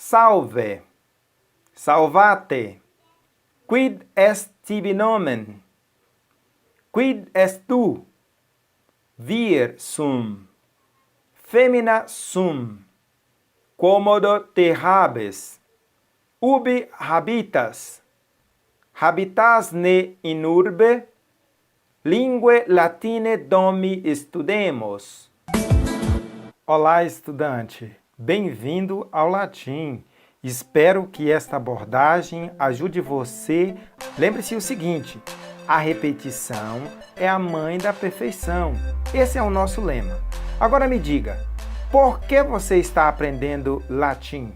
Salve, salvate, quid est tibi nomen? Quid est tu? Vir sum, femina sum, quomodo te habes, ubi habitas? Habitas ne in urbe? Lingue latine domi studemos. Olá, estudante! Bem-vindo ao latim. Espero que esta abordagem ajude você. Lembre-se o seguinte: a repetição é a mãe da perfeição. Esse é o nosso lema. Agora me diga, por que você está aprendendo latim?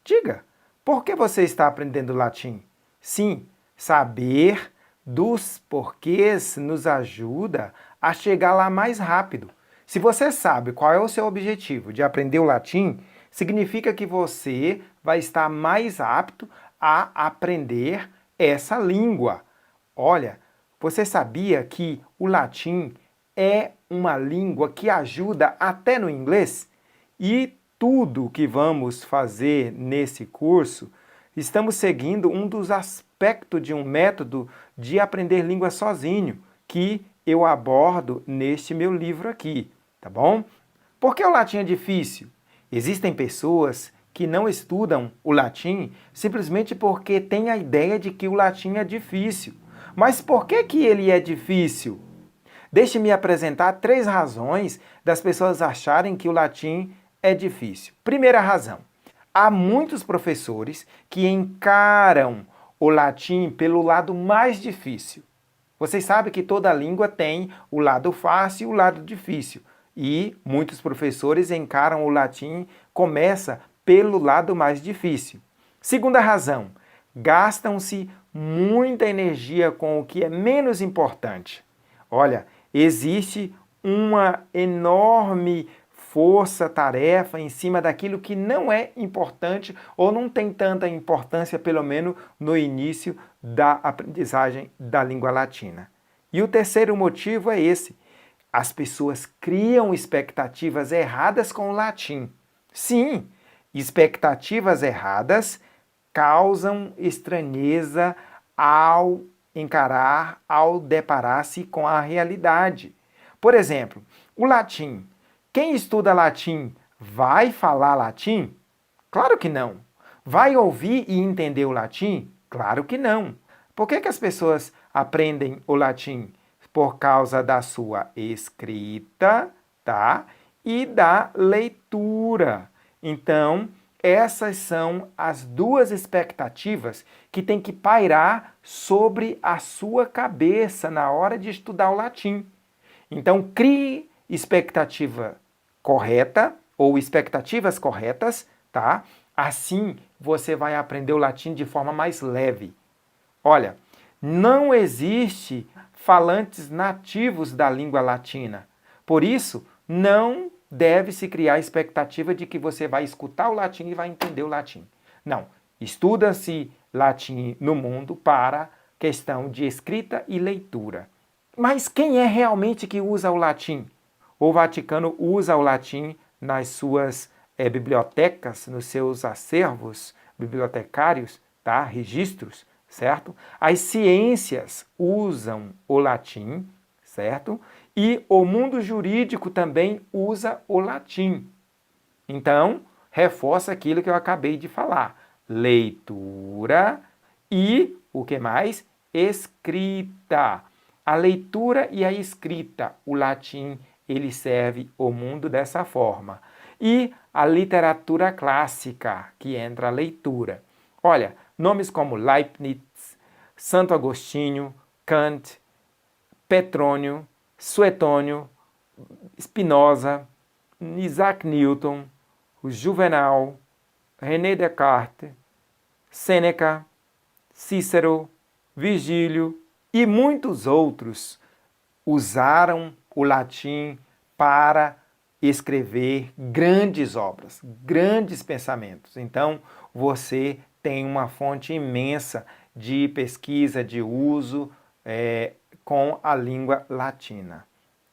Diga, por que você está aprendendo latim? Sim, saber dos porquês nos ajuda a chegar lá mais rápido. Se você sabe qual é o seu objetivo de aprender o latim, significa que você vai estar mais apto a aprender essa língua. Olha, você sabia que o latim é uma língua que ajuda até no inglês? E tudo que vamos fazer nesse curso, estamos seguindo um dos aspectos de um método de aprender língua sozinho, que eu abordo neste meu livro aqui, tá bom? Por que o latim é difícil? Existem pessoas que não estudam o latim simplesmente porque têm a ideia de que o latim é difícil. Mas por que ele é difícil? Deixe-me apresentar 3 razões das pessoas acharem que o latim é difícil. Primeira razão: há muitos professores que encaram o latim pelo lado mais difícil. Vocês sabem que toda língua tem o lado fácil e o lado difícil. E muitos professores encaram o latim, começa pelo lado mais difícil. Segunda razão: gastam-se muita energia com o que é menos importante. Olha, existe uma enorme força-tarefa em cima daquilo que não é importante ou não tem tanta importância, pelo menos no início da aprendizagem da língua latina. E o terceiro motivo é esse: as pessoas criam expectativas erradas com o latim. Sim, expectativas erradas causam estranheza ao encarar, ao deparar-se com a realidade. Por exemplo, o latim. Quem estuda latim vai falar latim? Claro que não. Vai ouvir e entender o latim? Claro que não. Por que as pessoas aprendem o latim? Por causa da sua escrita, tá? E da leitura. Então, essas são as 2 expectativas que tem que pairar sobre a sua cabeça na hora de estudar o latim. Então, crie expectativa correta ou expectativas corretas, tá? Assim, você vai aprender o latim de forma mais leve. Olha, não existe falantes nativos da língua latina. Por isso, não deve se criar a expectativa de que você vai escutar o latim e vai entender o latim. Não. Estuda-se latim no mundo para questão de escrita e leitura. Mas quem é realmente que usa o latim? O Vaticano usa o latim nas suas bibliotecas, nos seus acervos bibliotecários, tá? Registros, certo? As ciências usam o latim, certo? E o mundo jurídico também usa o latim. Então, reforça aquilo que eu acabei de falar: leitura e o que mais? Escrita. A leitura e a escrita, o latim, ele serve o mundo dessa forma. E a literatura clássica, que entra a leitura. Olha, nomes como Leibniz, Santo Agostinho, Kant, Petrônio, Suetônio, Spinoza, Isaac Newton, o Juvenal, René Descartes, Sêneca, Cícero, Virgílio e muitos outros usaram o latim para escrever grandes obras, grandes pensamentos. Então, você tem uma fonte imensa de pesquisa, de uso com a língua latina.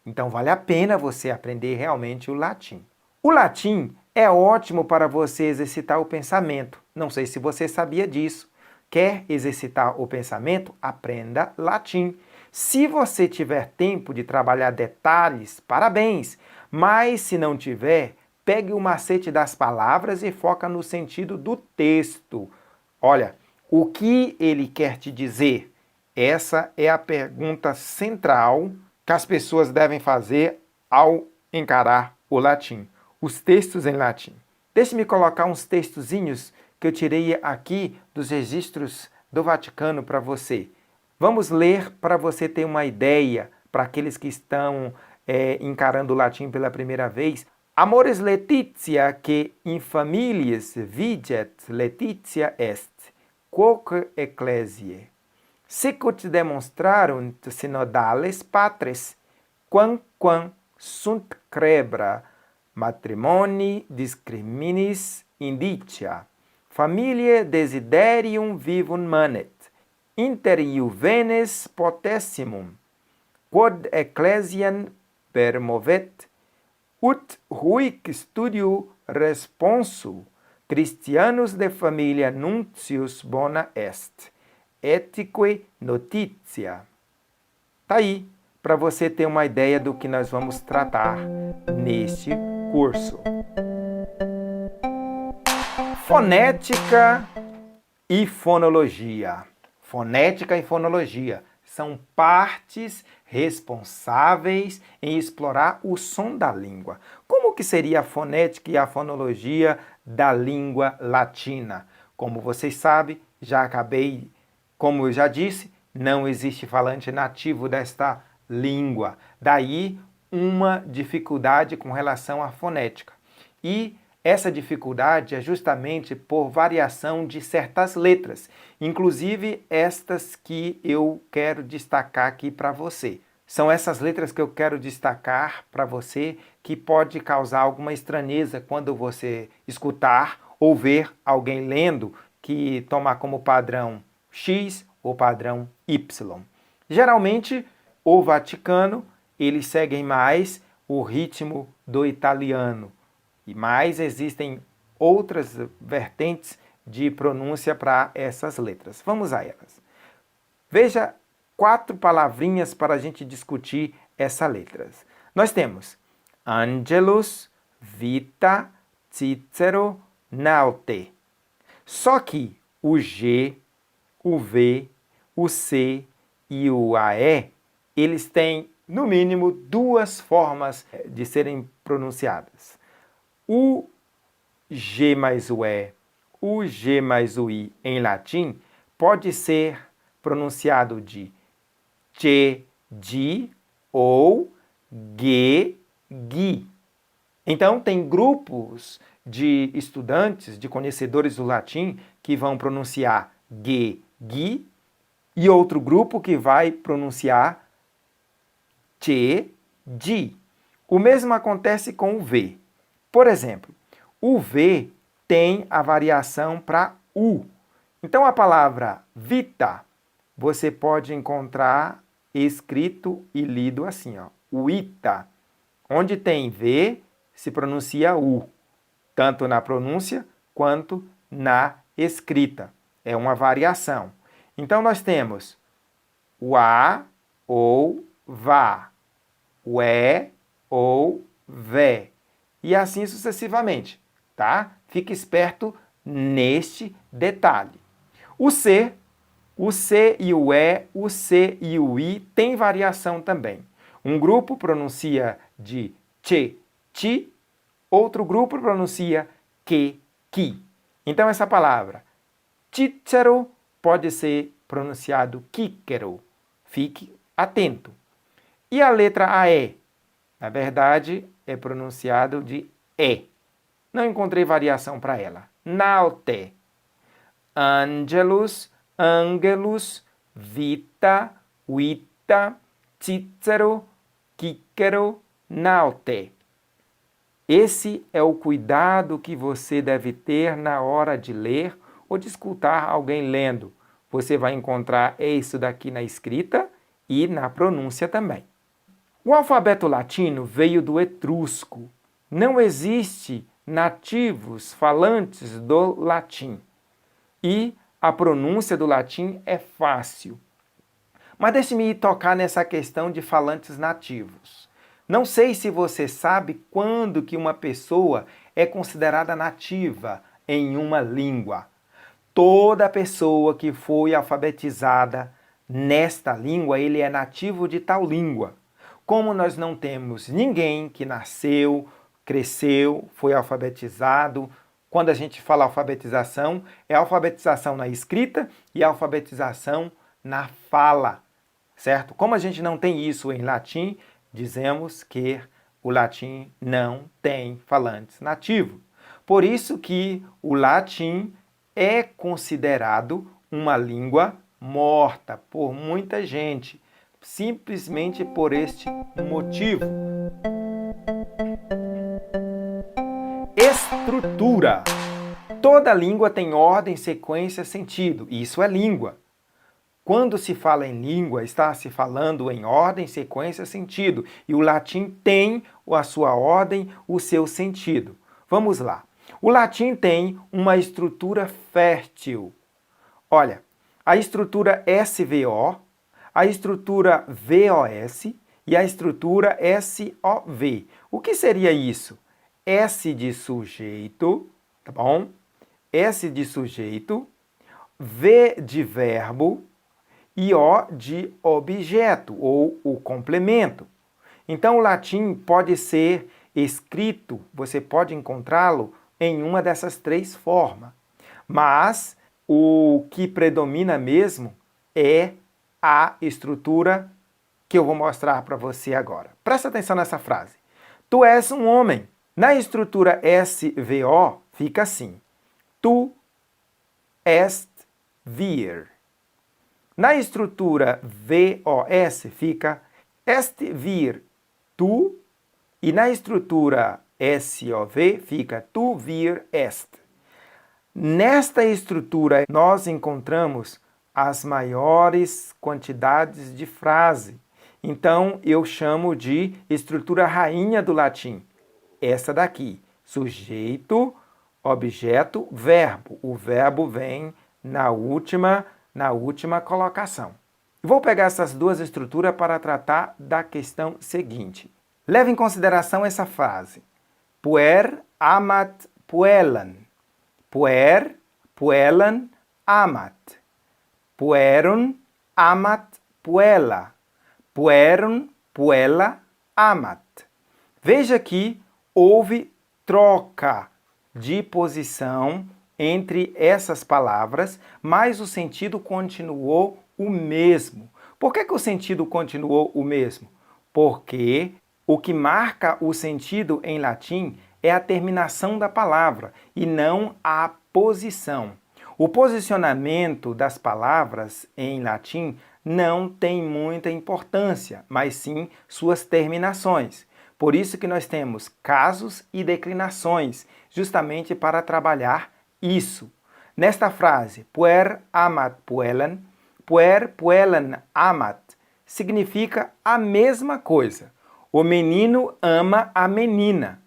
Então, vale a pena você aprender realmente o latim. O latim É ótimo para você exercitar o pensamento. Não sei se você sabia disso. Quer exercitar o pensamento? Aprenda latim. Se você tiver tempo de trabalhar detalhes, parabéns. Mas se não tiver, pegue o macete das palavras e foca no sentido do texto. Olha, o que ele quer te dizer? Essa é a pergunta central que as pessoas devem fazer ao encarar o latim. Os textos em latim. Deixe-me colocar uns textozinhos que eu tirei aqui dos registros do Vaticano para você. Vamos ler para você ter uma ideia, para aqueles que estão encarando o latim pela primeira vez. Amores Laetitia, que in familias viget Laetitia est, quoque ecclesiae. Sicut demonstrarunt synodales patres, quamquam sunt crebra matrimoni discriminis indicia. Familiae desiderium vivum manet, inter iuvenes potessimum, quod ecclesiam permovet, ut huic studio responsu, Christianus de familia nuntius bona est, etique notitia. Tá aí, para você ter uma ideia do que nós vamos tratar neste curso. Fonética e fonologia. Fonética e fonologia são partes responsáveis em explorar o som da língua. Como que seria a fonética e a fonologia da língua latina? Como vocês sabem, como eu já disse, não existe falante nativo desta língua. Daí uma dificuldade com relação à fonética. E essa dificuldade é justamente por variação de certas letras, inclusive estas que eu quero destacar aqui para você. São essas letras que eu quero destacar para você que pode causar alguma estranheza quando você escutar ou ver alguém lendo que toma como padrão X ou padrão Y. Geralmente, o Vaticano, eles seguem mais o ritmo do italiano. Mas existem outras vertentes de pronúncia para essas letras. Vamos a elas. Veja 4 palavrinhas para a gente discutir essas letras. Nós temos Angelus, Vita, Cicero, Naute. Só que o G, o V, o C e o AE, eles têm, no mínimo, 2 formas de serem pronunciadas. O G mais o E, o G mais o I em latim pode ser pronunciado de che, di ou ge, gi. Então, tem grupos de estudantes, de conhecedores do latim, que vão pronunciar ge, gi, e outro grupo que vai pronunciar che, di. O mesmo acontece com o V. Por exemplo, o V tem a variação para U. Então, a palavra vita, você pode encontrar escrito e lido assim, ó, uita. Onde tem V, se pronuncia U, tanto na pronúncia quanto na escrita. É uma variação. Então, nós temos o A ou vá, o E ou vé. E assim sucessivamente, tá? Fique esperto neste detalhe. O C e o E, o C e o I tem variação também. Um grupo pronuncia de che, chi, outro grupo pronuncia que, ki. Então essa palavra Cicero pode ser pronunciado Cícero. Fique atento. E a letra AE? Na verdade, é pronunciado de E. Não encontrei variação para ela. Naute. Angelus, Angelus, Vita, Vita, Cicero, Cícero, Naute. Esse é o cuidado que você deve ter na hora de ler ou de escutar alguém lendo. Você vai encontrar isso daqui na escrita e na pronúncia também. O alfabeto latino veio do etrusco. Não existe nativos falantes do latim. E a pronúncia do latim é fácil. Mas deixe-me tocar nessa questão de falantes nativos. Não sei se você sabe quando que uma pessoa é considerada nativa em uma língua. Toda pessoa que foi alfabetizada nesta língua, ele é nativo de tal língua. Como nós não temos ninguém que nasceu, cresceu, foi alfabetizado, quando a gente fala alfabetização, é alfabetização na escrita e alfabetização na fala, certo? Como a gente não tem isso em latim, dizemos que o latim não tem falantes nativos. Por isso que o latim é considerado uma língua morta por muita gente, simplesmente por este motivo. Estrutura. Toda língua tem ordem, sequência, sentido. Isso é língua. Quando se fala em língua, está se falando em ordem, sequência, sentido. E o latim tem a sua ordem, o seu sentido. Vamos lá. O latim tem uma estrutura fértil. Olha, a estrutura SVO, a estrutura VOS e a estrutura SOV. O que seria isso? S de sujeito, tá bom? S de sujeito, V de verbo e O de objeto, ou o complemento. Então, o latim pode ser escrito, você pode encontrá-lo em uma dessas três formas. Mas o que predomina mesmo é a estrutura que eu vou mostrar para você agora. Presta atenção nessa frase. Tu és um homem. Na estrutura SVO fica assim. Tu est vir. Na estrutura VOS fica est vir tu. E na estrutura SOV fica tu vir est. Nesta estrutura nós encontramos as maiores quantidades de frase. Então eu chamo de estrutura rainha do latim. Essa daqui, sujeito, objeto, verbo. O verbo vem na última colocação. Vou pegar essas duas estruturas para tratar da questão seguinte. Leve em consideração essa frase. Puer amat puellan. Puer, puellan, amat. Puerum, amat, puella. Puerum, puella, amat. Veja que houve troca de posição entre essas palavras, mas o sentido continuou o mesmo. Por que o sentido continuou o mesmo? Porque o que marca o sentido em latim é a terminação da palavra e não a posição. O posicionamento das palavras em latim não tem muita importância, mas sim suas terminações. Por isso que nós temos casos e declinações, justamente para trabalhar isso. Nesta frase, puer amat puellan, puer puellan amat, significa a mesma coisa. O menino ama a menina.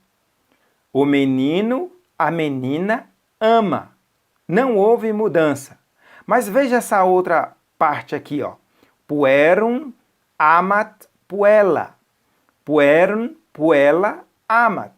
O menino, a menina ama. Não houve mudança. Mas veja essa outra parte aqui, ó. Puerum amat puella. Puerum puella amat.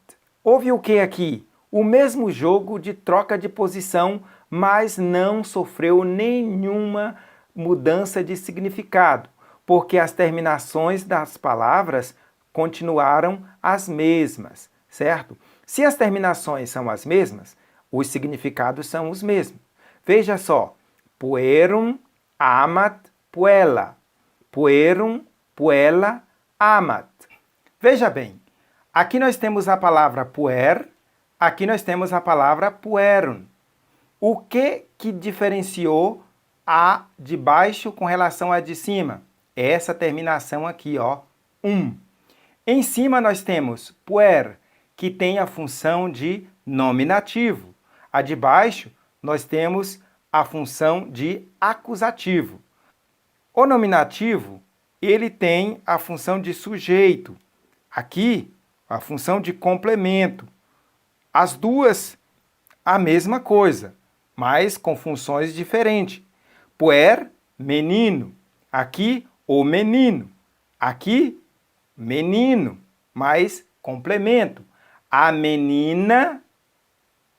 Houve o que aqui? O mesmo jogo de troca de posição, mas não sofreu nenhuma mudança de significado, porque as terminações das palavras continuaram as mesmas, certo? Se as terminações são as mesmas, os significados são os mesmos. Veja só, puerum amat puella. Puerum puella amat. Veja bem, aqui nós temos a palavra puer, aqui nós temos a palavra puerum. O que diferenciou a de baixo com relação à de cima? Essa terminação aqui, ó, Em cima nós temos puer, que tem a função de nominativo. A de baixo nós temos a função de acusativo. O nominativo, ele tem a função de sujeito. Aqui, a função de complemento. As duas, a mesma coisa, mas com funções diferentes. Puer, menino. Aqui, o menino. Aqui, menino, mas complemento. A menina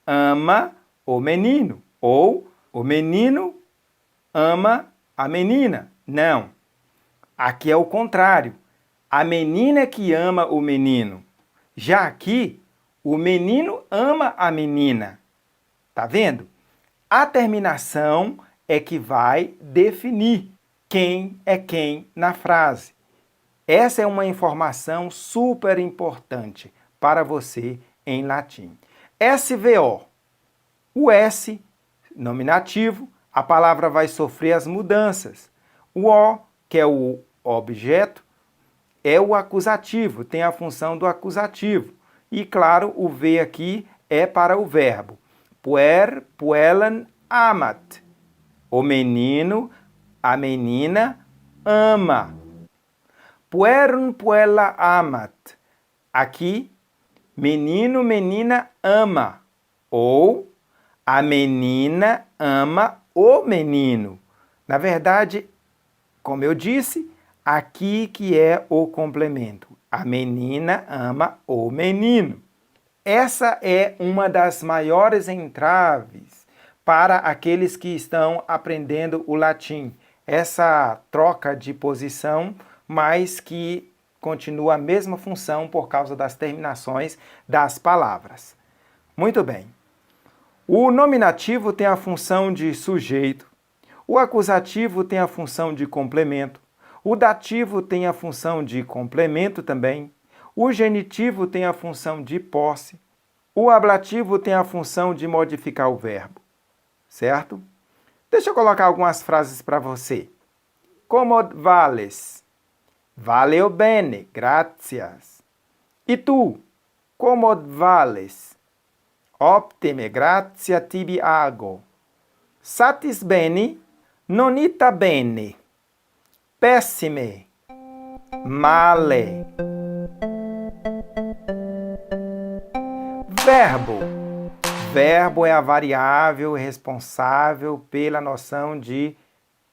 ama o menino. Ou o menino ama a menina. Não. Aqui é o contrário. A menina que ama o menino. Já aqui, o menino ama a menina. Tá vendo? A terminação é que vai definir quem é quem na frase. Essa é uma informação super importante para você em latim. SVO. O S, nominativo, a palavra vai sofrer as mudanças. O O, que é o objeto, é o acusativo, tem a função do acusativo. E, claro, o V aqui é para o verbo. Puer, puelan, amat. O menino, a menina, ama. Puerum, puella, amat. Aqui, menino, menina, ama. Ou, a menina ama o menino. Na verdade, como eu disse, aqui que é o complemento. A menina ama o menino. Essa é uma das maiores entraves para aqueles que estão aprendendo o latim. Essa troca de posição, mas que continua a mesma função por causa das terminações das palavras. Muito bem. O nominativo tem a função de sujeito, o acusativo tem a função de complemento, o dativo tem a função de complemento também, o genitivo tem a função de posse, o ablativo tem a função de modificar o verbo, certo? Deixa eu colocar algumas frases para você. Como vales? Valeu bene, gracias. E tu? Como vales? Optime, grazie tibi ago. Satis bene, non ita bene. Pessime, male. Verbo. Verbo é a variável responsável pela noção de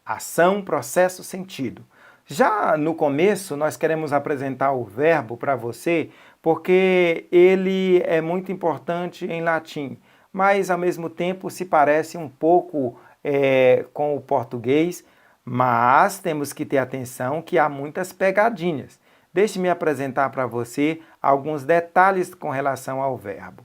ação, processo, sentido. Já no começo, nós queremos apresentar o verbo para você porque ele é muito importante em latim, mas ao mesmo tempo se parece um pouco com o português, mas temos que ter atenção que há muitas pegadinhas. Deixe-me apresentar para você alguns detalhes com relação ao verbo.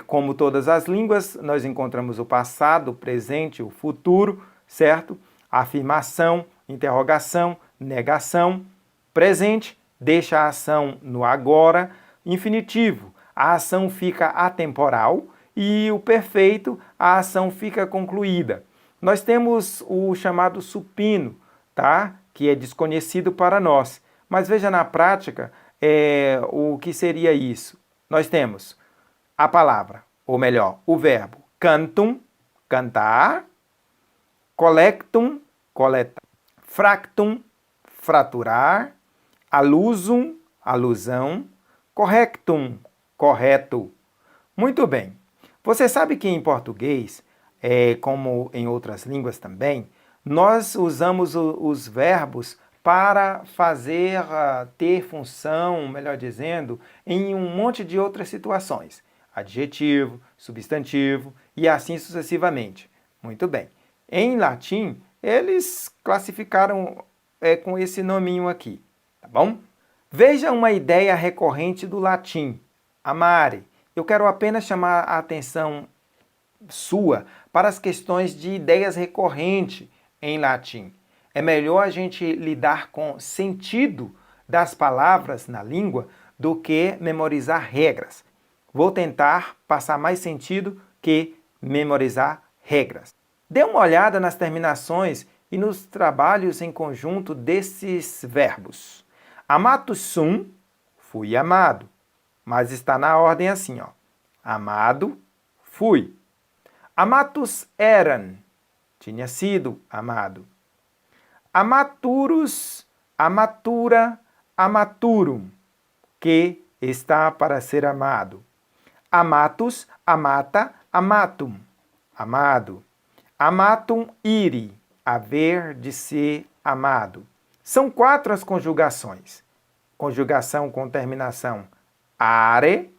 Como todas as línguas, nós encontramos o passado, o presente, o futuro, certo? Afirmação, interrogação, negação. Presente, deixa a ação no agora. Infinitivo, a ação fica atemporal. E o perfeito, a ação fica concluída. Nós temos o chamado supino, tá? Que é desconhecido para nós. Mas veja na prática o que seria isso. Nós temos a palavra, ou melhor, o verbo cantum, cantar, collectum, coletar, fractum, fraturar, alusum, alusão, correctum, correto. Muito bem. Você sabe que em português, como em outras línguas também, nós usamos os verbos para fazer ter função, melhor dizendo, em um monte de outras situações. Adjetivo, substantivo e assim sucessivamente. Muito bem. Em latim, eles classificaram com esse nominho aqui, tá bom? Veja uma ideia recorrente do latim, amare. Eu quero apenas chamar a atenção sua para as questões de ideias recorrentes em latim. É melhor a gente lidar com sentido das palavras na língua do que memorizar regras. Vou tentar passar mais sentido que memorizar regras. Dê uma olhada nas terminações e nos trabalhos em conjunto desses verbos. Amatus sum, fui amado. Mas está na ordem assim, ó. Amado, fui. Amatus eram, tinha sido amado. Amaturus, amatura, amaturum, que está para ser amado. Amatus, amata, amatum, amado. Amatum ire, haver de ser amado. São 4 as conjugações. Conjugação com terminação are,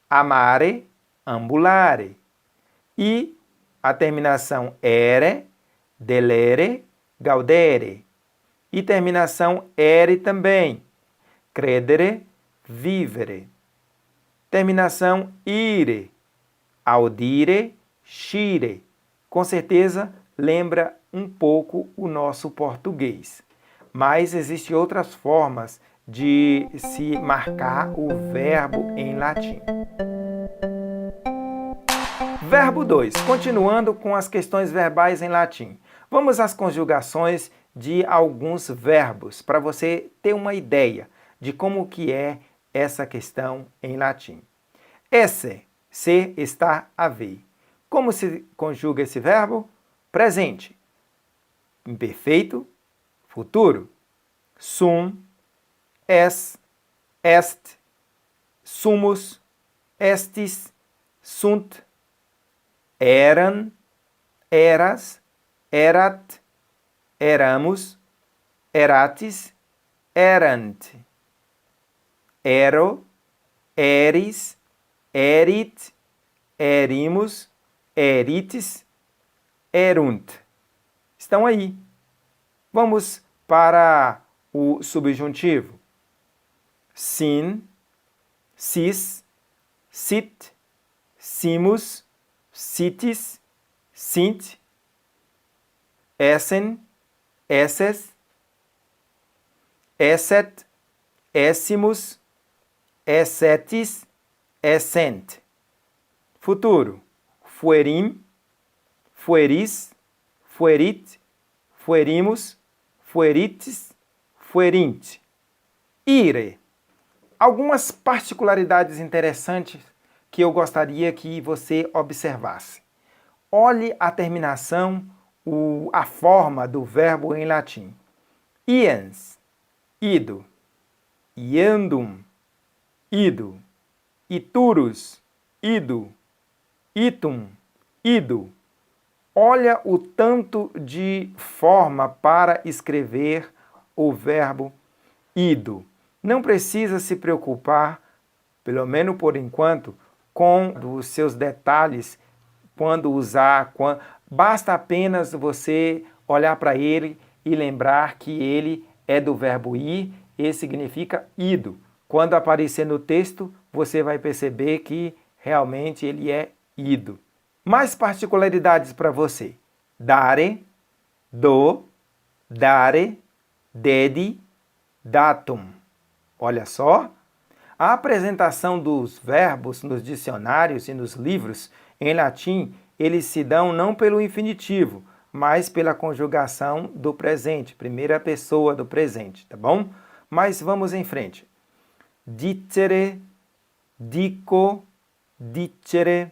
amare, ambulare. E a terminação ere, delere, gaudere. E terminação ere também, credere, vivere. Terminação ire, audire, scire. Com certeza lembra um pouco o nosso português. Mas existem outras formas de se marcar o verbo em latim. Verbo 2. Continuando com as questões verbais em latim. Vamos às conjugações de alguns verbos, para você ter uma ideia de como que é essa questão em latim. Esse, ser, estar, haver. Como se conjuga esse verbo? Presente, imperfeito, futuro. Sum, es, est, sumus, estis, sunt, eram, eras, erat, éramos, eratis, erant. Ero, eris, erit, erimos, erites, erunt. Estão aí. Vamos para o subjuntivo. Sin, sis, sit, simus, sitis, sint, essen, esses, esset, essimus, essetis, essent. Futuro. Fuerim, fueris, fuerit, fuerimos, fuerites, fuerint. Ire. Algumas particularidades interessantes que eu gostaria que você observasse. Olhe a terminação, a forma do verbo em latim. Iens, ido. Iandum, ido. Iturus, ido. Itum, ido. Olha o tanto de forma para escrever o verbo ido. Não precisa se preocupar, pelo menos por enquanto, com os seus detalhes, quando usar, basta apenas você olhar para ele e lembrar que ele é do verbo ir e significa ido. Quando aparecer no texto, você vai perceber que realmente ele é ido. Mais particularidades para você. Dare, do, dare, dedi, datum. Olha só. A apresentação dos verbos nos dicionários e nos livros em latim, eles se dão não pelo infinitivo, mas pela conjugação do presente, primeira pessoa do presente, tá bom? Mas vamos em frente. Dicere, dico, dicere,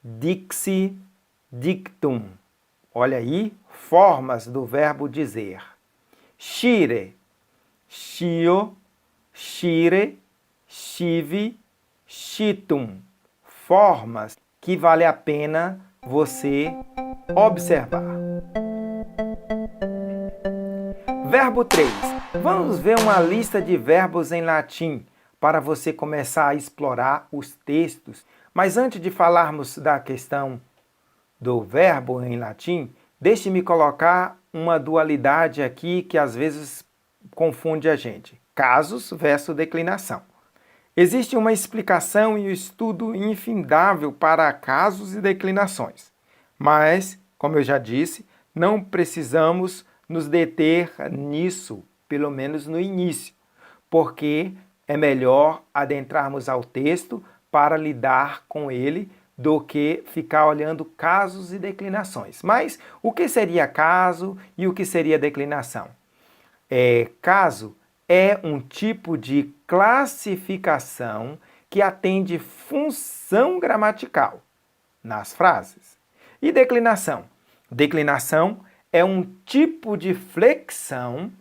dixi, dictum. Olha aí, formas do verbo dizer. Scire, scio, scire, scivi, scitum. Formas que vale a pena você observar. Verbo 3. Vamos ver uma lista de verbos em latim para você começar a explorar os textos. Mas antes de falarmos da questão do verbo em latim, deixe-me colocar uma dualidade aqui que às vezes confunde a gente. Casos versus declinação. Existe uma explicação e um estudo infindável para casos e declinações. Mas, como eu já disse, não precisamos nos deter nisso, pelo menos no início, porque é melhor adentrarmos ao texto para lidar com ele do que ficar olhando casos e declinações. Mas o que seria caso e o que seria declinação? Caso é um tipo de classificação que atende função gramatical nas frases. E declinação? Declinação é um tipo de flexão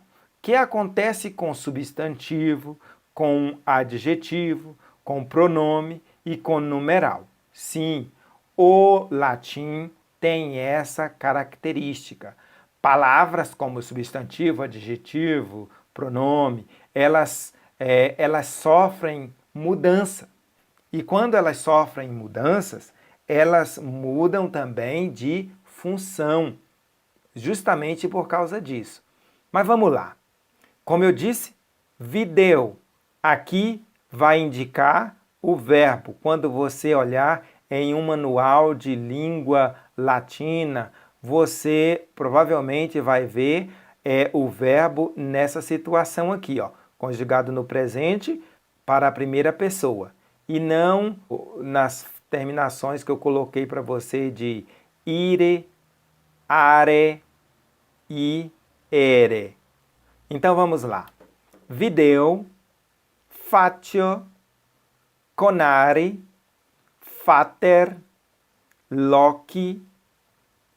que acontece com substantivo, com adjetivo, com pronome e com numeral. Sim, o latim tem essa característica. Palavras como substantivo, adjetivo, pronome, elas sofrem mudança. E quando elas sofrem mudanças, elas mudam também de função, justamente por causa disso. Mas vamos lá. Como eu disse, video. Aqui vai indicar o verbo. Quando você olhar em um manual de língua latina, você provavelmente vai ver o verbo nessa situação aqui, ó, conjugado no presente para a primeira pessoa. E não nas terminações que eu coloquei para você de ire, are e ere. Então vamos lá. Video, faccio, conare, fater, loci,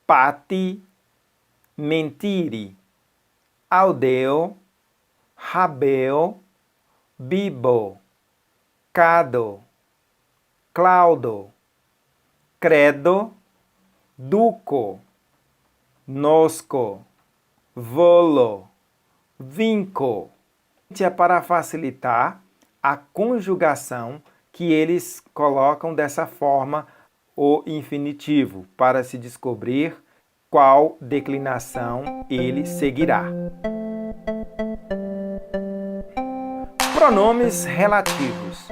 pati, mentiri, audeo, habeo, bibo, cado, claudo, credo, duco, nosco, volo, vinco. É para facilitar a conjugação que eles colocam dessa forma o infinitivo, para se descobrir qual declinação ele seguirá. Pronomes relativos.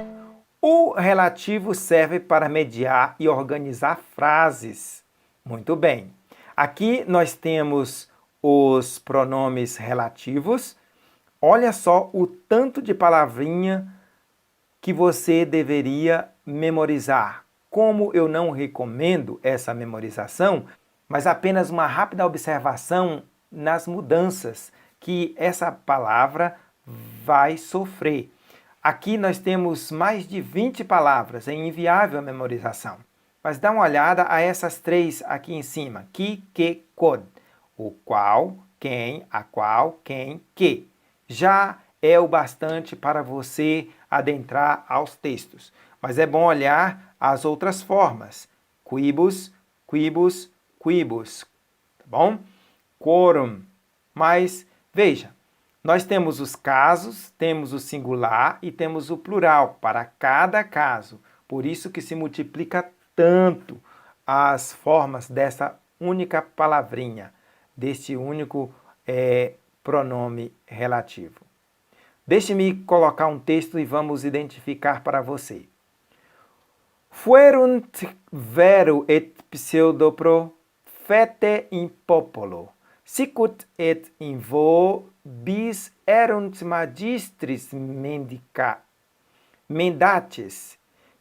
O relativo serve para mediar e organizar frases. Muito bem. Aqui nós temos os pronomes relativos. Olha só o tanto de palavrinha que você deveria memorizar. Como eu não recomendo essa memorização, mas apenas uma rápida observação nas mudanças que essa palavra vai sofrer. Aqui nós temos mais de 20 palavras, é inviável a memorização. Mas dá uma olhada a essas três aqui em cima. Que, quod. O qual, quem, a qual, quem, que. Já é o bastante para você adentrar aos textos. Mas é bom olhar as outras formas. Quibus, quibus, quibus. Tá bom? Quorum. Mas, veja, nós temos os casos, temos o singular e temos o plural para cada caso. Por isso que se multiplica tanto as formas dessa única palavrinha, deste único pronome relativo. Deixe-me colocar um texto e vamos identificar para você. Fuerunt vero et pseudopro fete in popolo, sicut et in vo bis erunt magistris mendaces,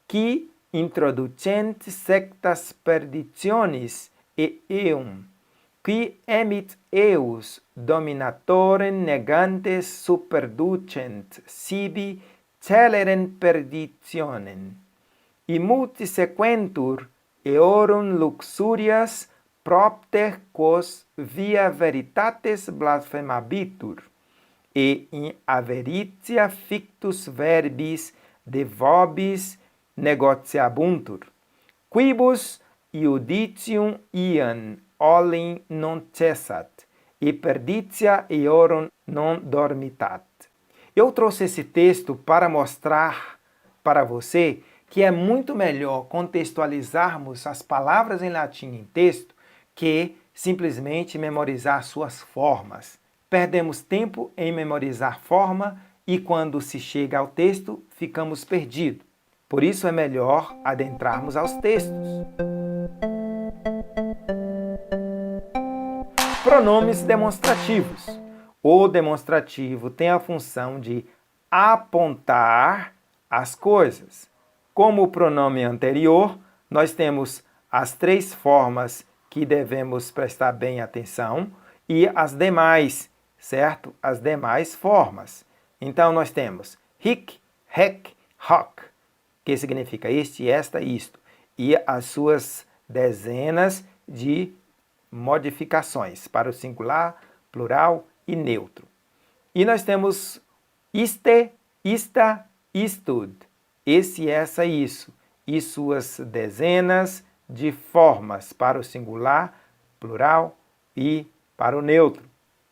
qui introducent sectas perditionis eum, qui emit eus dominatorem negantes superducent sibi celerem perditionem. Imuti sequentur eorum luxurias propter quos via veritates blasphemabitur, e in averitia fictus verbis de vobis negociabuntur, quibus iudicium ian olim non cessat, e perditia eorum non dormitat. Eu trouxe esse texto para mostrar para você que é muito melhor contextualizarmos as palavras em latim em texto que simplesmente memorizar suas formas. Perdemos tempo em memorizar forma e quando se chega ao texto, ficamos perdidos. Por isso é melhor adentrarmos aos textos. Pronomes demonstrativos. O demonstrativo tem a função de apontar as coisas. Como o pronome anterior, nós temos as três formas que devemos prestar bem atenção e as demais, certo? As demais formas. Então, nós temos hic, hec, hoc, que significa este, esta, isto, e as suas dezenas de modificações para o singular, plural e neutro. E nós temos iste, ista, istud, esse, essa, isso. e suas dezenas de formas para o singular, plural e para o neutro.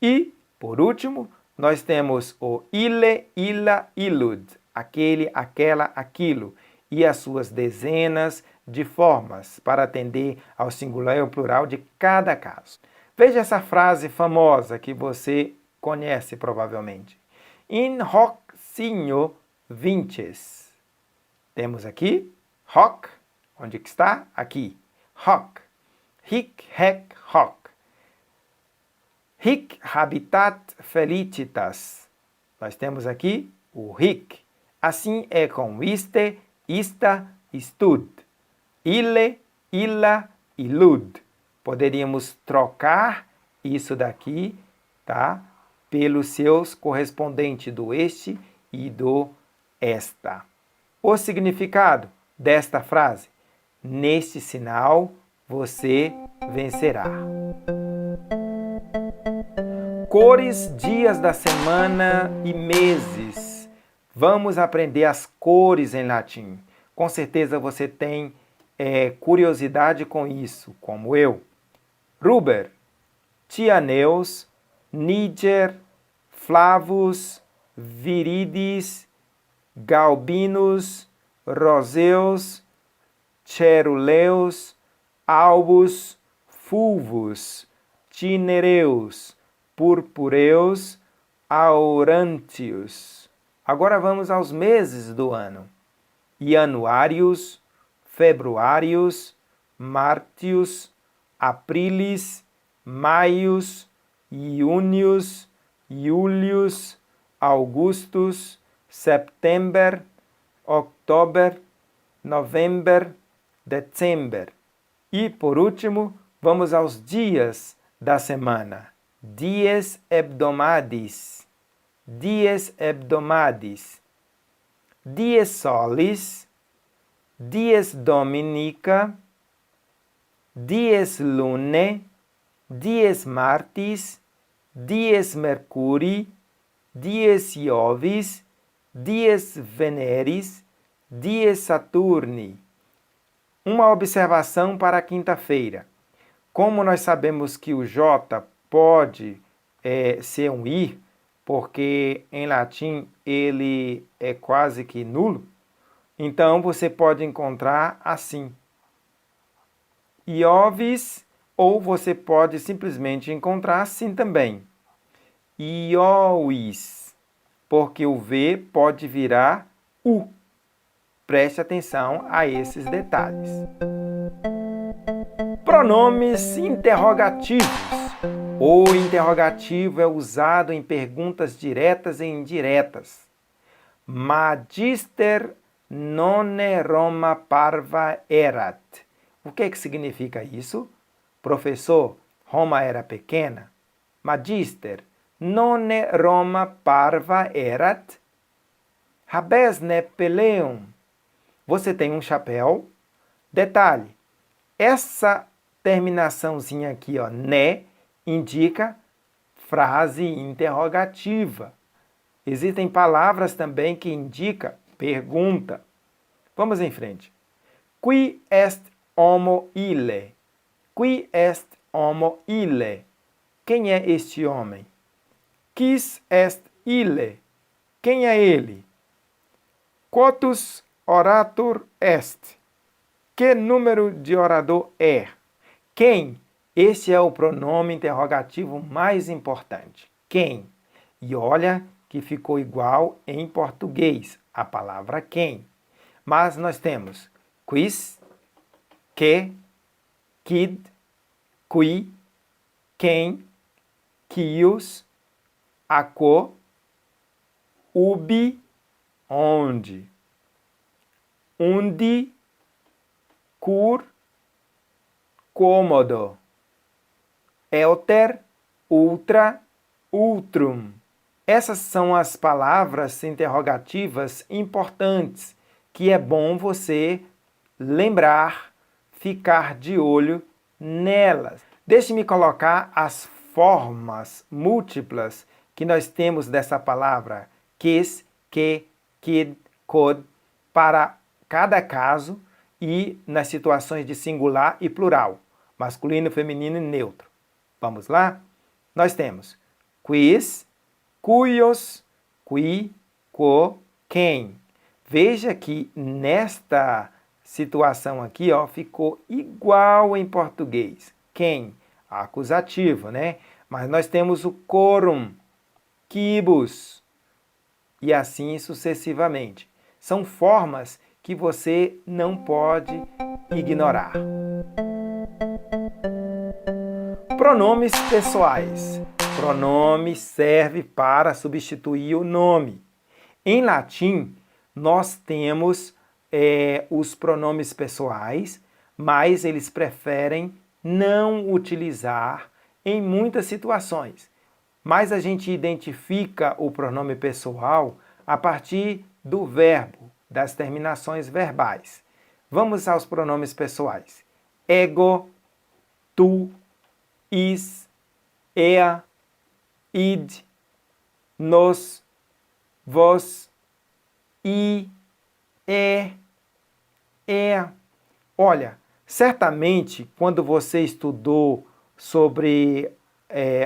E, por último, nós temos o ile, ila, ilud, aquele, aquela, aquilo, e as suas dezenas de formas para atender ao singular e ao plural de cada caso. Veja essa frase famosa que você conhece provavelmente. In hoc signo vinces. Temos aqui hoc, onde que está? Aqui. Hoc. Hic, haec, hoc. Hic habitat felicitas. Nós temos aqui o hic. Assim é com iste, ista, istud. Ile, illa, ilud. Poderíamos trocar isso daqui, tá? Pelos seus correspondentes do este e do esta. O significado desta frase: neste sinal você vencerá. Cores, dias da semana e meses. Vamos aprender as cores em latim. Com certeza você tem curiosidade com isso, como eu. Ruber, Tianeus, Niger, Flavus, Viridis, Galbinus, Roseus, Ceruleus, Albus, Fulvus, Cinereus, Purpureus, Aurantius. Agora vamos aos meses do ano. Januários, Februários, Martius, Aprilis, Maius, Iúnius, Iulius, Augustus, September, October, November, December. E, por último, vamos aos dias da semana. Dies hebdomadis, dies hebdomadis, dies solis, dies dominica, dies lune, dies martis, dies mercuri, dies iovis, dies veneris, dies saturni. Uma observação para a quinta-feira. Como nós sabemos que o J pode ser um I, porque em latim ele é quase que nulo, então você pode encontrar assim. Iovis, ou você pode simplesmente encontrar assim também. Iois, porque o V pode virar U. Preste atenção a esses detalhes. Pronomes interrogativos. O interrogativo é usado em perguntas diretas e indiretas. Magister nonne Roma parva erat. O que significa isso? Professor, Roma era pequena? Magister nonne Roma parva erat? Habesne peleum. Você tem um chapéu? Detalhe, essa terminaçãozinha aqui, ó, né, indica frase interrogativa. Existem palavras também que indicam pergunta. Vamos em frente. Qui est homo ille? Qui est homo ille? Quem é este homem? Quis est ille? Quem é ele? Quotus orator est? Que número de orador é? Quem? Esse é o pronome interrogativo mais importante. Quem? E olha que ficou igual em português, a palavra quem. Mas nós temos quis, que, quid, qui, quem, quios, aquo, ubi, onde, undi, cur, cômodo, elter, ultra, ultrum. Essas são as palavras interrogativas importantes que é bom você lembrar, ficar de olho nelas. Deixe-me colocar as formas múltiplas que nós temos dessa palavra quis, que, quid, quod, para cada caso e nas situações de singular e plural, masculino, feminino e neutro. Vamos lá? Nós temos quis, cuios, qui, quo, quem. Veja que nesta situação aqui, ó, ficou igual em português. Quem? Acusativo, né? Mas nós temos o quorum, quibus, e assim sucessivamente. São formas que você não pode ignorar. Pronomes pessoais. Pronome serve para substituir o nome. Em latim, nós temos os pronomes pessoais, mas eles preferem não utilizar em muitas situações. Mas a gente identifica o pronome pessoal a partir do verbo, das terminações verbais. Vamos aos pronomes pessoais. Ego, tu, is, ea, id, nos, vos, i, é. Olha, certamente quando você estudou sobre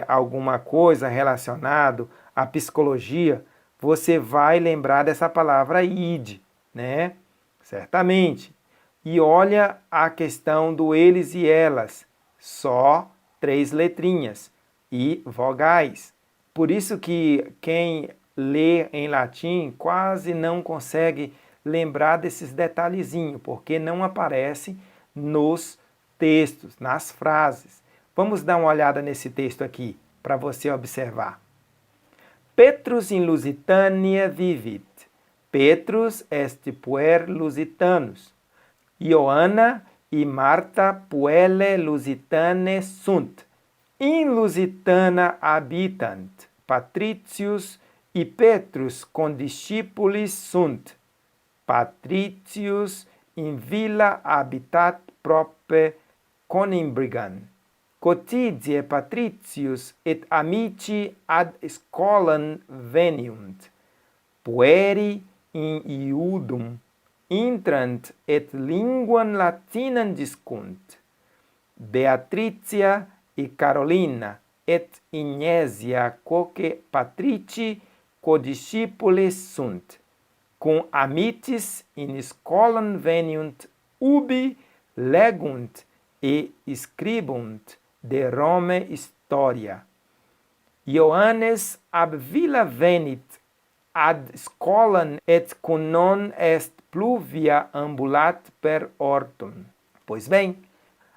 alguma coisa relacionado à psicologia, você vai lembrar dessa palavra id, né? Certamente. E olha a questão do eles e elas, só 3 letrinhas e vogais. Por isso que quem lê em latim quase não consegue lembrar desses detalhezinhos, porque não aparece nos textos, nas frases. Vamos dar uma olhada nesse texto aqui, para você observar. Petrus in Lusitania vivit. Petrus est puer Lusitanus. Ioanna e Marta puelle Lusitane sunt. In Lusitana habitant. Patricius e Petrus condiscipulis sunt. Patricius in villa habitat prope conimbrigam. Cotidie Patricius et amici ad scholam veniunt. Pueri in iudum intrant et linguam latinam discunt. Beatricia e Carolina et Ignasia quoque patrici codiscipules sunt. Cum amitis in scholam veniunt ubi legunt e scribunt de Rome historia. Ioannes ab villa venit ad scholam et cum non est pluvia ambulat per hortum. Pois bem,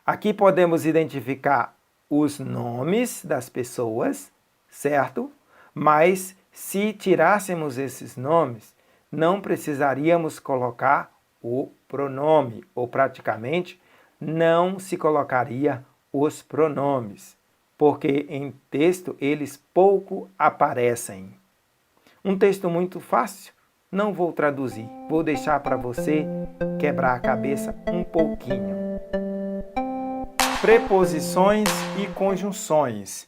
aqui podemos identificar os nomes das pessoas, certo? Mas se tirássemos esses nomes, não precisaríamos colocar o pronome, ou praticamente não se colocaria os pronomes, porque em texto eles pouco aparecem. Um texto muito fácil, não vou traduzir, vou deixar para você quebrar a cabeça um pouquinho. Preposições e conjunções.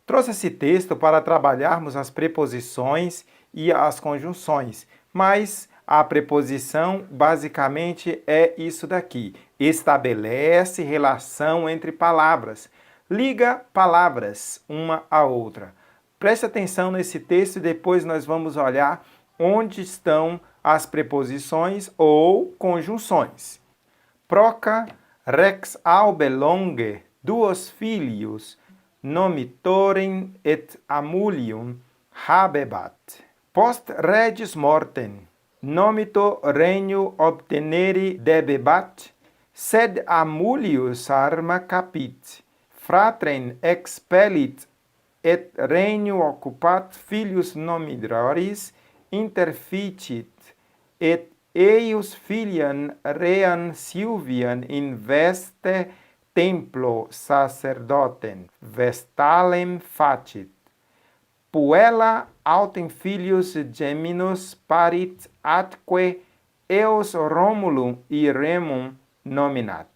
Trouxe esse texto para trabalharmos as preposições e as conjunções, mas a preposição basicamente é isso daqui. Estabelece relação entre palavras, liga palavras uma à outra. Preste atenção nesse texto e depois nós vamos olhar onde estão as preposições ou conjunções. Proca rex albe longe duos filius nomitorem et amulium habebat. Post regis mortem nomito regno obteneri debebat, sed amulius arma capit. Fratrem expellit et regno occupat filius nomidoris interficit, et eius filiam ream Silviam investe templo sacerdotem vestalem facit. Puella autem filius geminus parit atque eos Romulum e Remum nominat.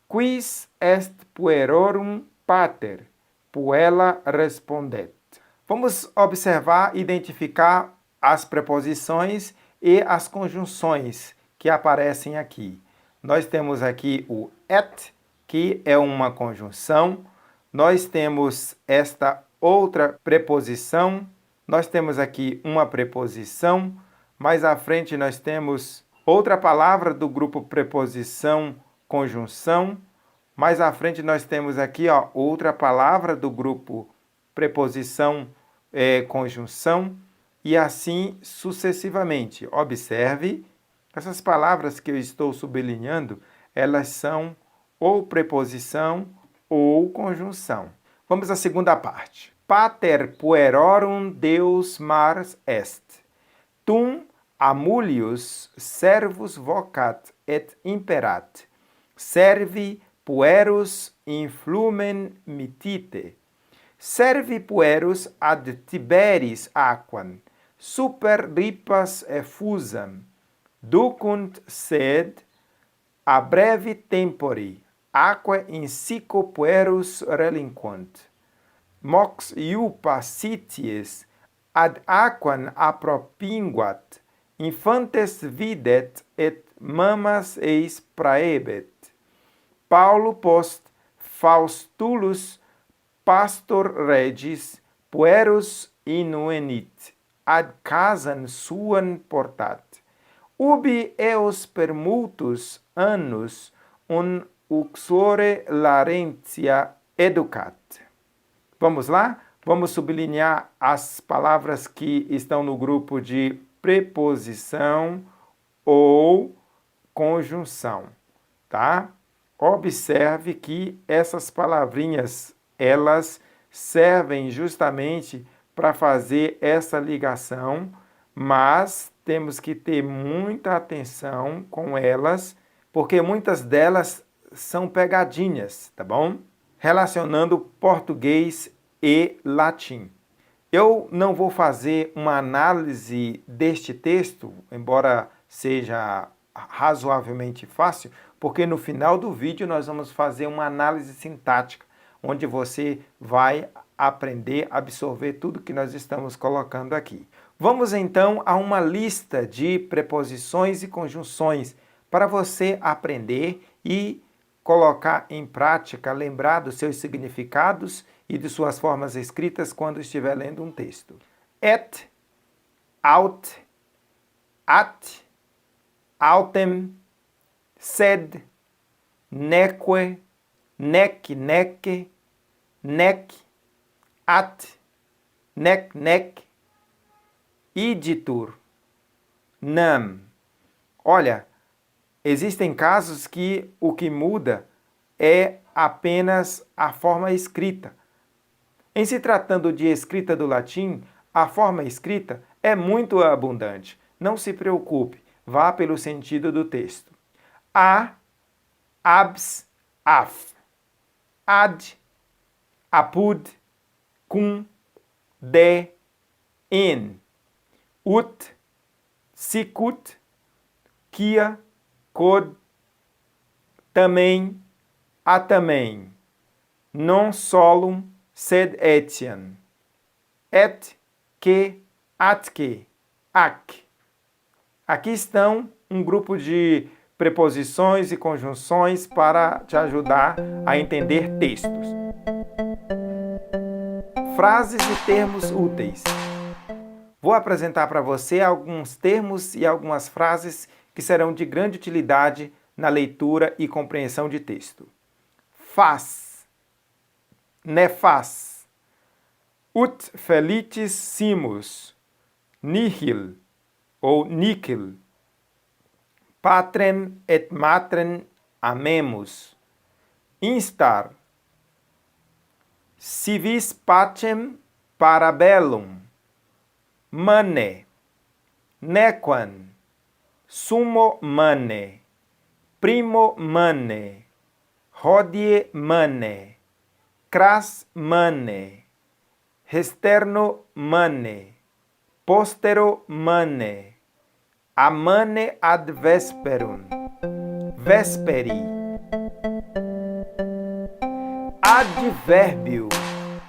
Quis est puerorum pater? Puella respondet. Vamos observar e identificar as preposições e as conjunções que aparecem aqui. nós temos aqui o et, que é uma conjunção. Nós temos esta outra preposição. Nós temos aqui uma preposição. Mais à frente nós temos outra palavra do grupo preposição, conjunção. Mais à frente nós temos aqui outra palavra do grupo preposição, conjunção. E assim sucessivamente. Observe, essas palavras que eu estou sublinhando, elas são ou preposição ou conjunção. Vamos à segunda parte. Pater puerorum Deus mars est. Tum amulius servus vocat et imperat. Servi puerus in flumen mitite. Servi puerus ad Tiberis aquam. Super ripas effusam. Ducunt sed a brevi tempori. Aquae in sico puerus relinquant. Mox iupa sities ad aquam appropinguat. Infantes videt et mamas eis praebet. Paulo post Faustulus pastor regis puerus inuenit. Ad casam suam portat. Ubi eos per multus annus uxore larentia educat. Vamos lá? Vamos sublinhar as palavras que estão no grupo de preposição ou conjunção, tá? Observe que essas palavrinhas, elas servem justamente para fazer essa ligação, mas temos que ter muita atenção com elas, porque muitas delas são pegadinhas, tá bom? Relacionando português e latim. Eu não vou fazer uma análise deste texto, embora seja razoavelmente fácil, porque no final do vídeo nós vamos fazer uma análise sintática, onde você vai aprender a absorver tudo que nós estamos colocando aqui. Vamos então a uma lista de preposições e conjunções para você aprender e colocar em prática, lembrar dos seus significados e de suas formas escritas quando estiver lendo um texto. Et, aut, at, autem, sed, neque, nec, nece, nec, at, nec, nec, igitur, nam. Olha, existem casos que o que muda é apenas a forma escrita. Em se tratando de escrita do latim, a forma escrita é muito abundante. Não se preocupe, vá pelo sentido do texto. A, abs, af, ad, apud, cum, de, in, ut, sicut, quia, quod, também, a também, non solum, sed etiam, et, que, atque, ac. Aqui estão um grupo de preposições e conjunções para te ajudar a entender textos. Frases e termos úteis. Vou apresentar para você alguns termos e algumas frases que serão de grande utilidade na leitura e compreensão de texto. Faz, nefas, ut felicis simus, nihil ou níquel, patrem et matrem amemus, instar, si vis pacem parabellum, mane, nequam, sumo mane, primo mane, hodie mane, cras mane, hesterno mane, postero mane, amane ad vesperum, vesperi. Advérbio,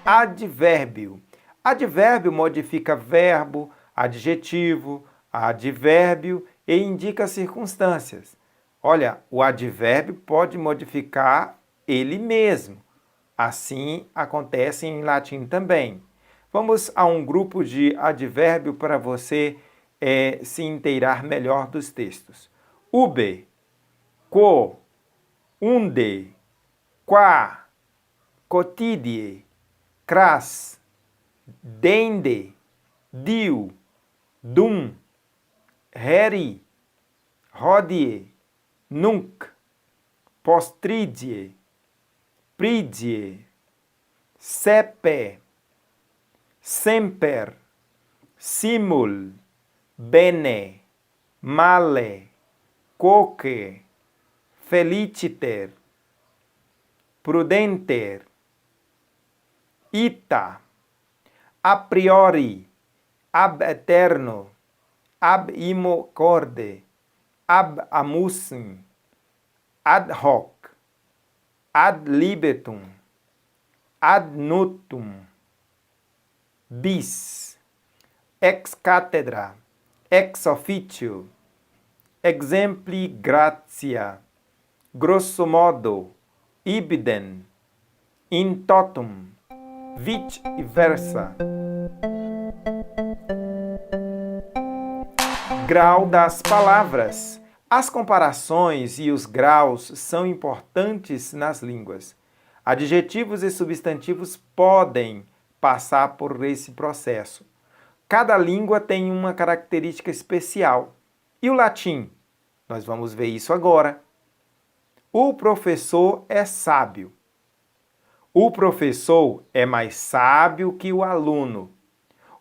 advérbio. Advérbio modifica verbo, adjetivo, advérbio e indica circunstâncias. Olha, o advérbio pode modificar ele mesmo. Assim acontece em latim também. Vamos a um grupo de advérbio para você se inteirar melhor dos textos. Ube, quo, unde, qua, cotidie, cras, dende, diu, dum, heri, hodie, nunc, postridie, pridie, sepe, semper, simul, bene, male, quoque, feliciter, prudenter, ita, a priori, ab eterno, ab imo corde, ab amusim, ad hoc, ad libetum, ad nutum, bis, ex cathedra, ex officio, exempli gratia, grosso modo, ibidem, in totum, vice-versa. Grau das palavras. As comparações e os graus são importantes nas línguas. Adjetivos e substantivos podem passar por esse processo. Cada língua tem uma característica especial. E o latim? Nós vamos ver isso agora. O professor é sábio. O professor é mais sábio que o aluno.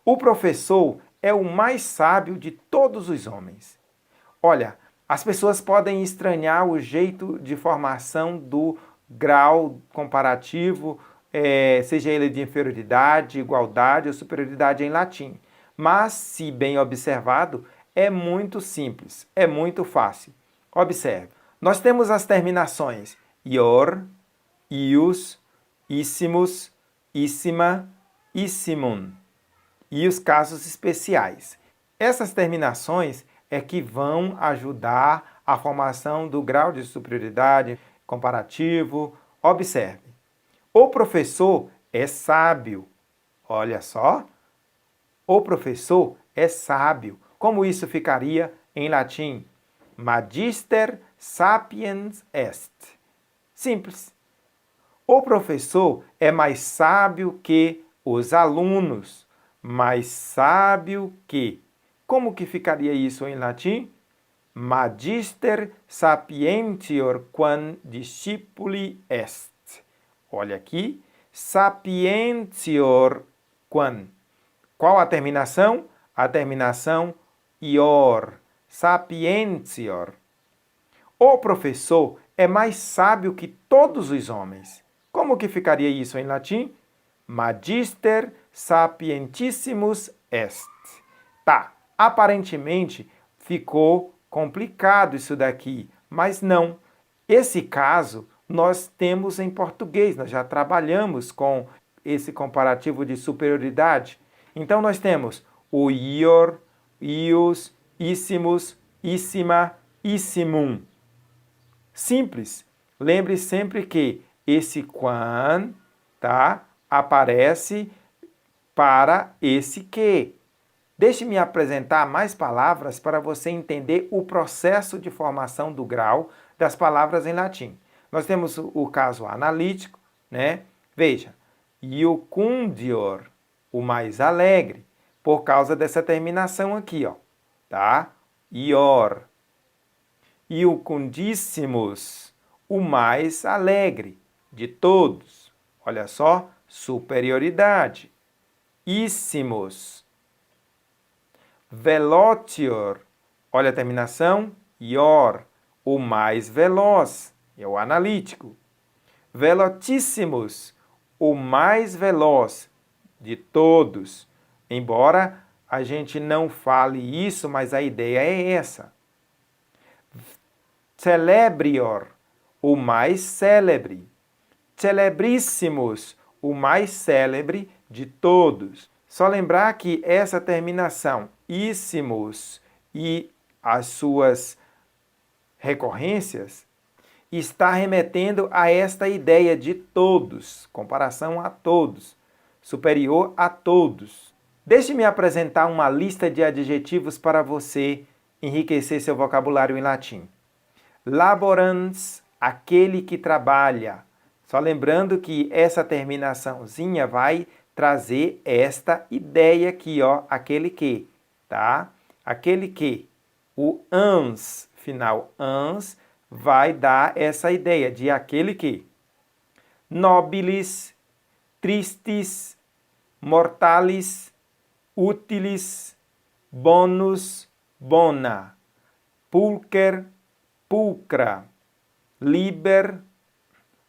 O professor é o mais sábio de todos os homens. Olha, as pessoas podem estranhar o jeito de formação do grau comparativo, seja ele de inferioridade, igualdade ou superioridade em latim. Mas, se bem observado, é muito simples, é muito fácil. Observe. Nós temos as terminações ior, ius, issimos, issima, issimum. E os casos especiais. Essas terminações é que vão ajudar a formação do grau de superioridade comparativo. Observe. O professor é sábio. Olha só. O professor é sábio. Como isso ficaria em latim? Magister sapiens est. Simples. O professor é mais sábio que os alunos. Mais sábio que. Como que ficaria isso em latim? Magister sapientior quam discipuli est. Olha aqui. Sapientior quam. Qual a terminação? A terminação ior. Sapientior. O professor é mais sábio que todos os homens. Como que ficaria isso em latim? Magister sapientissimus est. Tá, aparentemente ficou complicado isso daqui, mas não. Esse caso nós temos em português, nós já trabalhamos com esse comparativo de superioridade. Então nós temos o ior, ius, issimos, issima, issimum. Simples. Lembre sempre que esse quam, tá, aparece para esse que. Deixe-me apresentar mais palavras para você entender o processo de formação do grau das palavras em latim. Nós temos o caso analítico, né? Veja, iucundior, o mais alegre, por causa dessa terminação aqui, ó, tá? Ior. Iucundissimus, o mais alegre de todos. Olha só, superioridade. Issimos. Velotior, olha a terminação, ior, o mais veloz, é o analítico. Velotissimus, o mais veloz de todos. Embora a gente não fale isso, mas a ideia é essa. Celebrior, o mais célebre. Celebrissimus, o mais célebre de todos. Só lembrar que essa terminação, issimos, e as suas recorrências, está remetendo a esta ideia de todos, comparação a todos, superior a todos. Deixe-me apresentar uma lista de adjetivos para você enriquecer seu vocabulário em latim. Laborans, aquele que trabalha. Só lembrando que essa terminaçãozinha vai trazer esta ideia aqui, ó, aquele que, tá? Aquele que. O ans, final ans, vai dar essa ideia de aquele que. Nobilis, tristis, mortalis, utilis, bonus, bona, pulcher, pulcra, liber,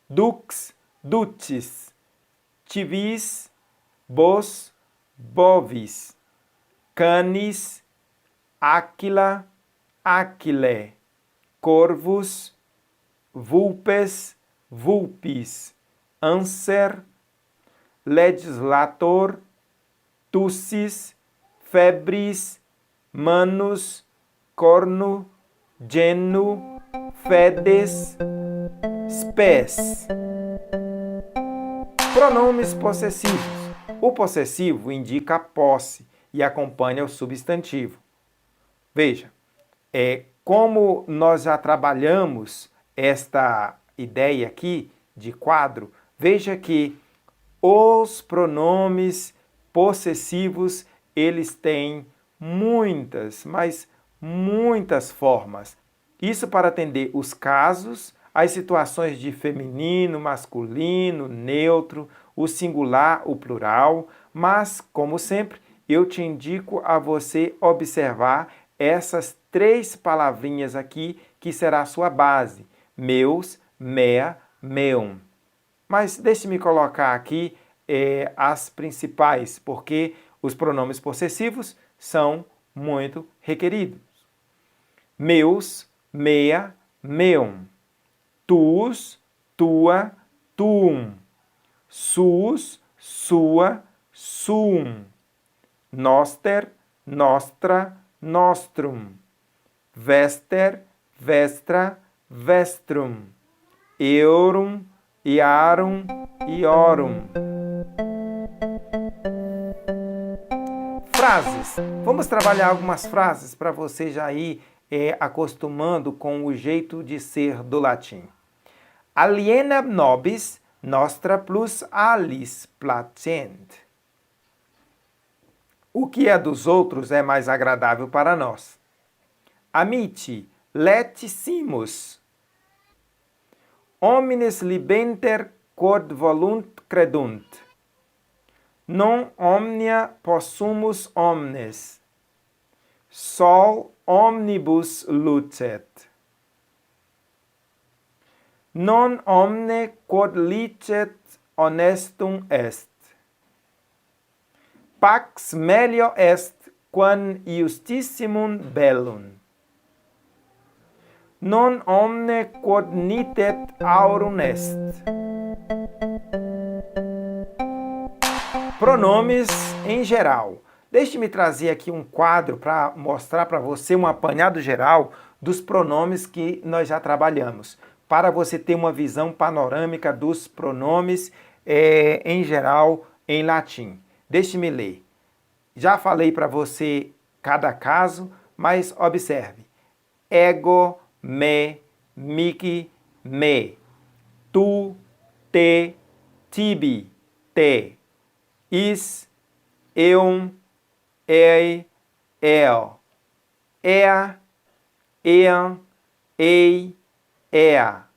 dux, ducis, civis, bos, bovis, canis, aquila, aquile, corvus, vulpes, vulpis, anser, legislator, tussis, febris, manus, cornu, genu, fedes, spes. Pronomes possessivos. O possessivo indica a posse e acompanha o substantivo. Veja, como nós já trabalhamos esta ideia aqui de quadro, veja que os pronomes possessivos, eles têm muitas, mas muitas formas. Isso para atender os casos, as situações de feminino, masculino, neutro, o singular, o plural, mas, como sempre, eu te indico a você observar essas 3 palavrinhas aqui, que será a sua base. Meus, mea, meum. Mas deixe-me colocar aqui as principais, porque os pronomes possessivos são muito requeridos. Meus, mea, meum. Tuus, tua, tuum. Suus, sua, suum. Noster, nostra, nostrum. Vester, vestra, vestrum. Eorum, iarum, iorum. Frases. Vamos trabalhar algumas frases para você já ir acostumando com o jeito de ser do latim. Aliena nobis nostra plus alis placent. O que é dos outros é mais agradável para nós. Amici, letissimus. Homines libenter quod volunt credunt. Non omnia possumus omnes. Sol omnibus lucet. Non omne quod licet honestum est. Pax melior est quam justissimum bellum. Non omne quod nitet aurum est. Pronomes em geral. Deixe-me trazer aqui um quadro para mostrar para você um apanhado geral dos pronomes que nós já trabalhamos, para você ter uma visão panorâmica dos pronomes em geral em latim. Deixe-me ler. Já falei para você cada caso, mas observe. Ego, me, mihi, me. Tu, te, tibi, te. Is, eum, ei, el. Ea, eam, ei, ea.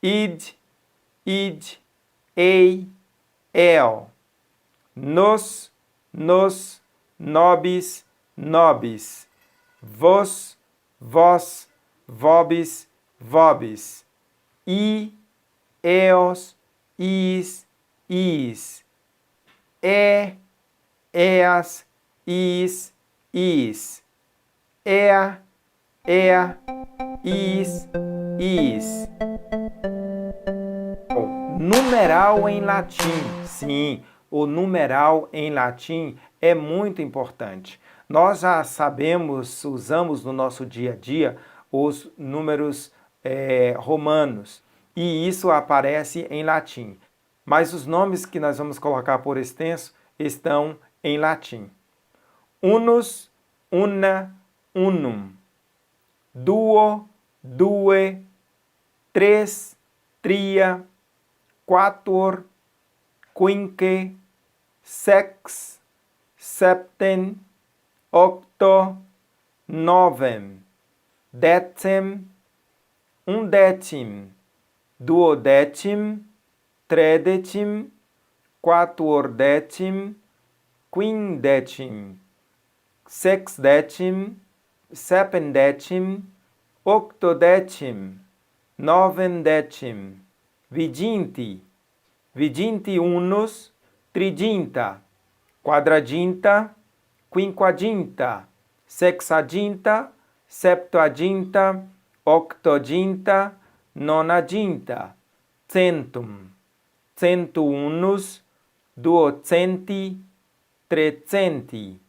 Id, id, ei, el. Nos, nobis, nobis. Vos, vós, vobis, vobis. I, eos, is, is. Eas, is, ea, is. O numeral em latim. Sim, o numeral em latim é muito importante. Nós já sabemos, usamos no nosso dia a dia os números romanos, e isso aparece em latim. Mas os nomes que nós vamos colocar por extenso estão em latim. Unus, una, unum. Duo, due. Tres, tria. Quattuor, quinque. Sex, septem. Octo, novem. Decem, undecim. Duodecim, tredecim, quatuordecim, quindecim, sexdecim, septendecim, octodecim, novendecim, viginti unus, triginta, quadraginta, quinquaginta, sexaginta, septuaginta, octoginta, nonaginta, centum, centunus, duocenti, trecenti,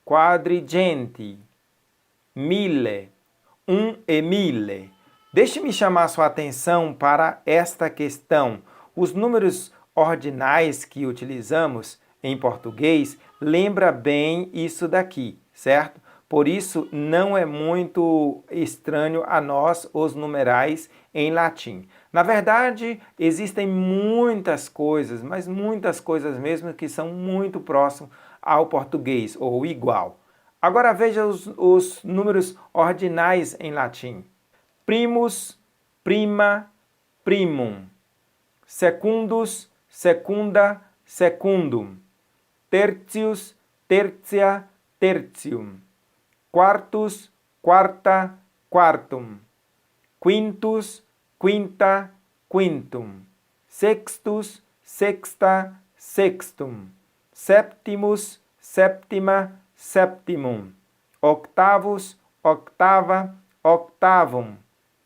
quadrigenti, mille, e mille. Deixe-me chamar sua atenção para esta questão. Os números ordinais que utilizamos em português lembra bem isso daqui, certo? Por isso, não é muito estranho a nós os numerais em latim. Na verdade, existem muitas coisas, mas muitas coisas mesmo que são muito próximas ao português, ou igual. Agora veja os números ordinais em latim. Primus, prima, primum. Secundus, secunda, secundum. Tertius, tertia, tertium. Quartus, quarta, quartum. Quintus, quinta, quintum. Sextus, sexta, sextum. Septimus, septima, septimum. Octavus, octava, octavum.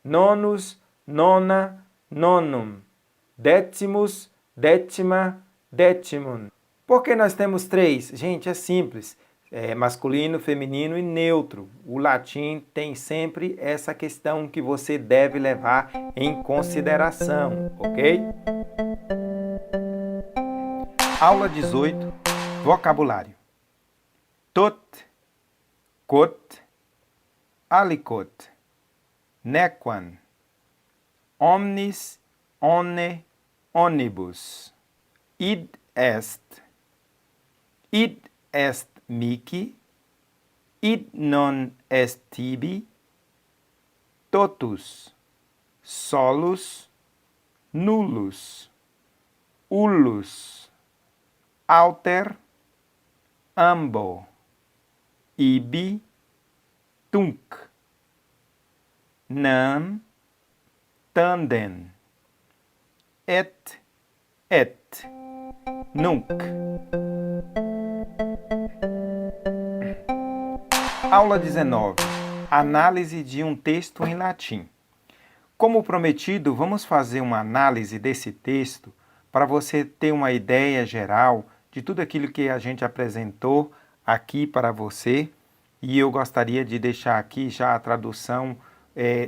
Nonus, nona, nonum. Décimus, décima, décimum. Por que nós temos três? Gente, é simples. É masculino, feminino e neutro. O latim tem sempre essa questão que você deve levar em consideração, ok? Aula 18, vocabulário. Tot, quot, aliquot, nequam, omnis, omne, omnibus. Id est mihi, id non est tibi, totus, solus, nullus, ullus, alter, ambo, ibi, tunc, nam, tandem, et, nunc. Aula 19. Análise de um texto em latim. Como prometido, vamos fazer uma análise desse texto para você ter uma ideia geral de tudo aquilo que a gente apresentou aqui para você. E eu gostaria de deixar aqui já a tradução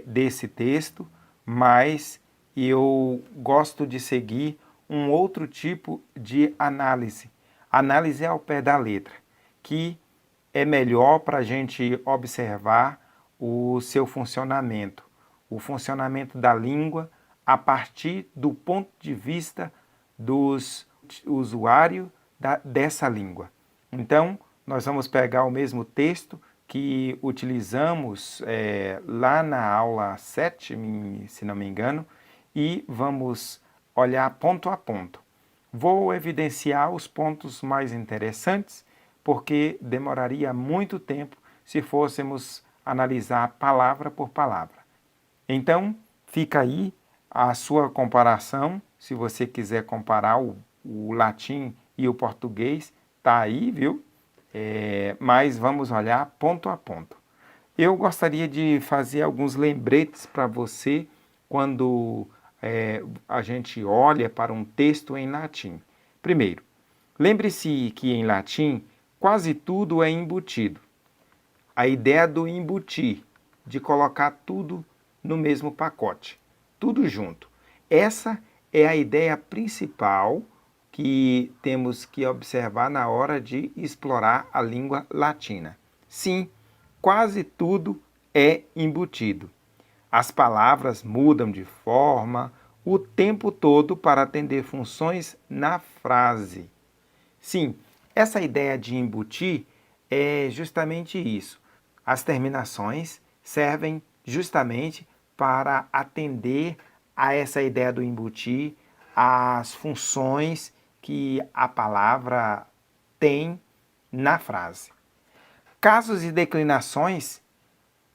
desse texto, mas eu gosto de seguir um outro tipo de análise. Análise ao pé da letra, que é melhor para a gente observar o seu funcionamento, o funcionamento da língua a partir do ponto de vista dos usuários dessa língua. Então, nós vamos pegar o mesmo texto que utilizamos lá na aula 7, se não me engano, e vamos olhar ponto a ponto. Vou evidenciar os pontos mais interessantes, porque demoraria muito tempo se fôssemos analisar palavra por palavra. Então, fica aí a sua comparação, se você quiser comparar o latim e o português, tá aí, viu? Mas vamos olhar ponto a ponto. Eu gostaria de fazer alguns lembretes para você quando a gente olha para um texto em latim. Primeiro, lembre-se que em latim quase tudo é embutido. A ideia do embutir, de colocar tudo no mesmo pacote, tudo junto. Essa é a ideia principal que temos que observar na hora de explorar a língua latina. Sim, quase tudo é embutido. As palavras mudam de forma o tempo todo para atender funções na frase. Sim, essa ideia de embutir é justamente isso. As terminações servem justamente para atender a essa ideia do embutir, as funções que a palavra tem na frase. Casos e declinações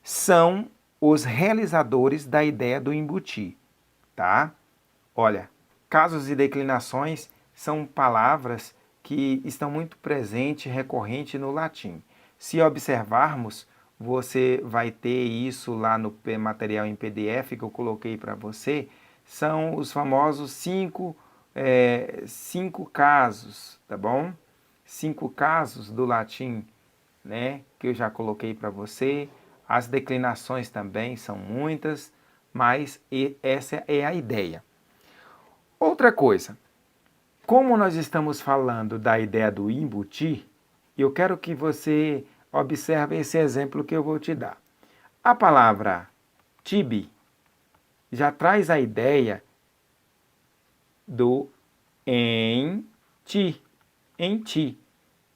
são os realizadores da ideia do embutir, tá? Olha, casos e declinações são palavras que estão muito presentes e recorrentes no latim. Se observarmos, você vai ter isso lá no material em PDF que eu coloquei para você, são os famosos cinco casos, tá bom? 5 casos do latim, né, que eu já coloquei para você. As declinações também são muitas, mas essa é a ideia. Outra coisa, como nós estamos falando da ideia do embutir, eu quero que você observe esse exemplo que eu vou te dar. A palavra tibi já traz a ideia do em ti.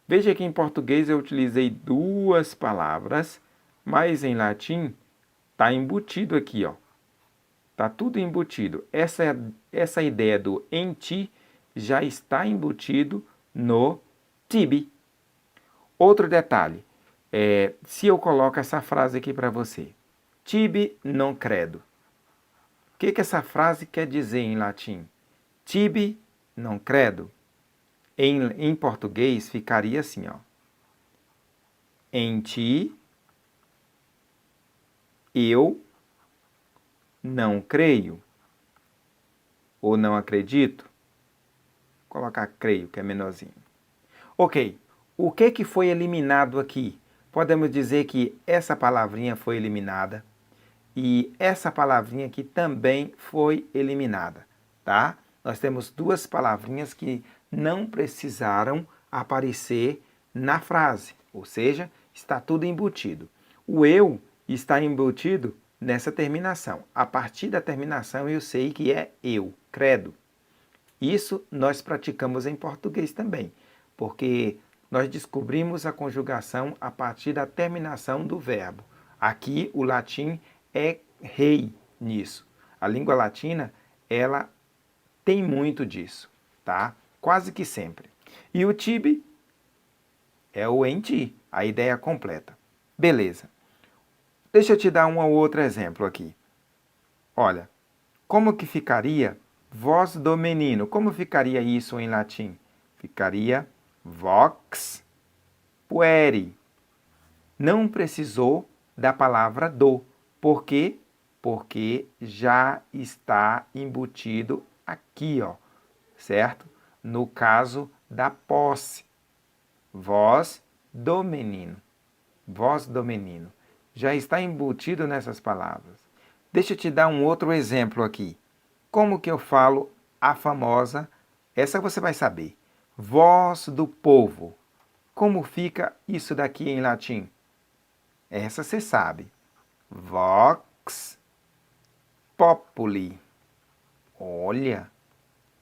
Veja que em português eu utilizei 2 palavras, mas em latim está embutido aqui, ó. Está tudo embutido. Essa ideia do em ti já está embutido no tibi. Outro detalhe, se eu coloco essa frase aqui para você, tibi non credo. O que essa frase quer dizer em latim? Tibi non credo. Em português ficaria assim, ó. Em ti eu não creio. Ou não acredito. Vou colocar creio, que é menorzinho. Ok, o que foi eliminado aqui? Podemos dizer que essa palavrinha foi eliminada e essa palavrinha aqui também foi eliminada, tá? Nós temos 2 palavrinhas que não precisaram aparecer na frase, ou seja, está tudo embutido. O eu está embutido nessa terminação. A partir da terminação eu sei que é eu, credo. Isso nós praticamos em português também, porque nós descobrimos a conjugação a partir da terminação do verbo. Aqui o latim é rei nisso. A língua latina, ela tem muito disso, tá? Quase que sempre. E o tibi é o em ti, a ideia completa. Beleza. Deixa eu te dar um ou outro exemplo aqui. Olha, como que ficaria voz do menino? Como ficaria isso em latim? Ficaria vox pueri. Não precisou da palavra do. Por quê? Porque já está embutido aqui, ó, certo? No caso da posse. Voz do menino. Voz do menino. Já está embutido nessas palavras. Deixa eu te dar um outro exemplo aqui. Como que eu falo a famosa, essa você vai saber, voz do povo. Como fica isso daqui em latim? Essa você sabe. Vox populi. Olha,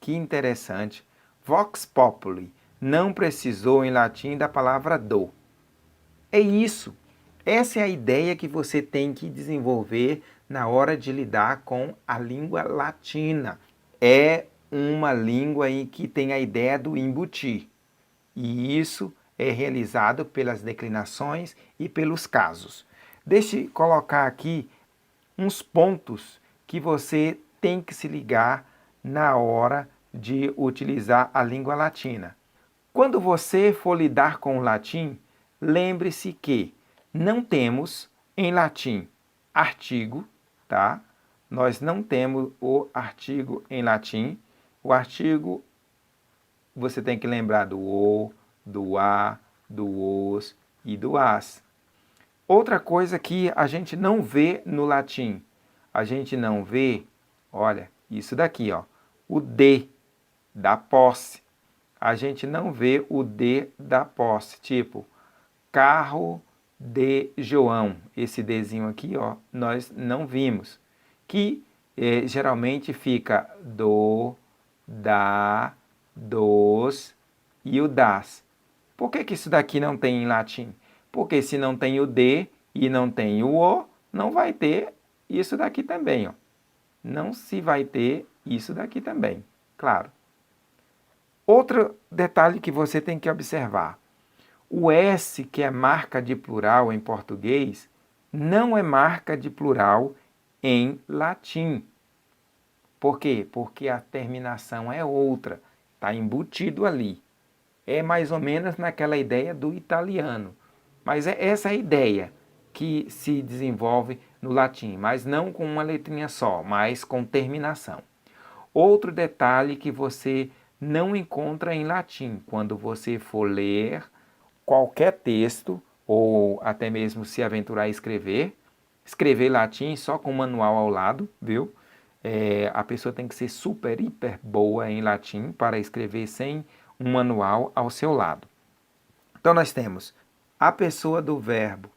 que interessante. Vox populi não precisou em latim da palavra do. É isso. Essa é a ideia que você tem que desenvolver na hora de lidar com a língua latina. É uma língua em que tem a ideia do embutir. E isso é realizado pelas declinações e pelos casos. Deixe eu colocar aqui uns pontos que você tem que se ligar na hora de utilizar a língua latina. Quando você for lidar com o latim, lembre-se que não temos em latim artigo, tá? Nós não temos o artigo em latim. O artigo você tem que lembrar do o, do a, do os e do as. Outra coisa que a gente não vê no latim, a gente não vê, olha, isso daqui, ó, o D da posse. A gente não vê o D da posse, tipo, carro de João. Esse Dzinho aqui, ó, nós não vimos. Que geralmente fica do, da, dos e o das. Por que isso daqui não tem em latim? Porque se não tem o D e não tem o O, não vai ter isso daqui também, ó. Não se vai ter isso daqui também, claro. Outro detalhe que você tem que observar. O S, que é marca de plural em português, não é marca de plural em latim. Por quê? Porque a terminação é outra, está embutido ali. É mais ou menos naquela ideia do italiano. Mas é essa a ideia que se desenvolve no latim, mas não com uma letrinha só, mas com terminação. Outro detalhe que você não encontra em latim, quando você for ler qualquer texto, ou até mesmo se aventurar a escrever latim só com o manual ao lado, viu? A pessoa tem que ser super, hiper boa em latim para escrever sem um manual ao seu lado. Então nós temos a pessoa do verbo,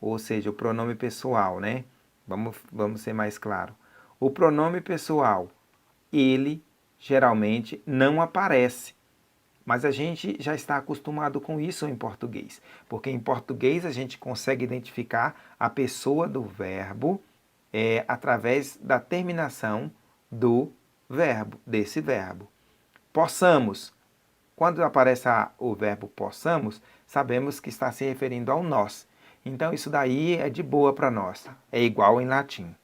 ou seja, o pronome pessoal, né? Vamos ser mais claro. O pronome pessoal, ele geralmente não aparece. Mas a gente já está acostumado com isso em português, porque em português a gente consegue identificar a pessoa do verbo através da terminação do verbo, desse verbo. Possamos. Quando aparece o verbo possamos, sabemos que está se referindo ao nós. Então isso daí é de boa para nós, é igual em latim.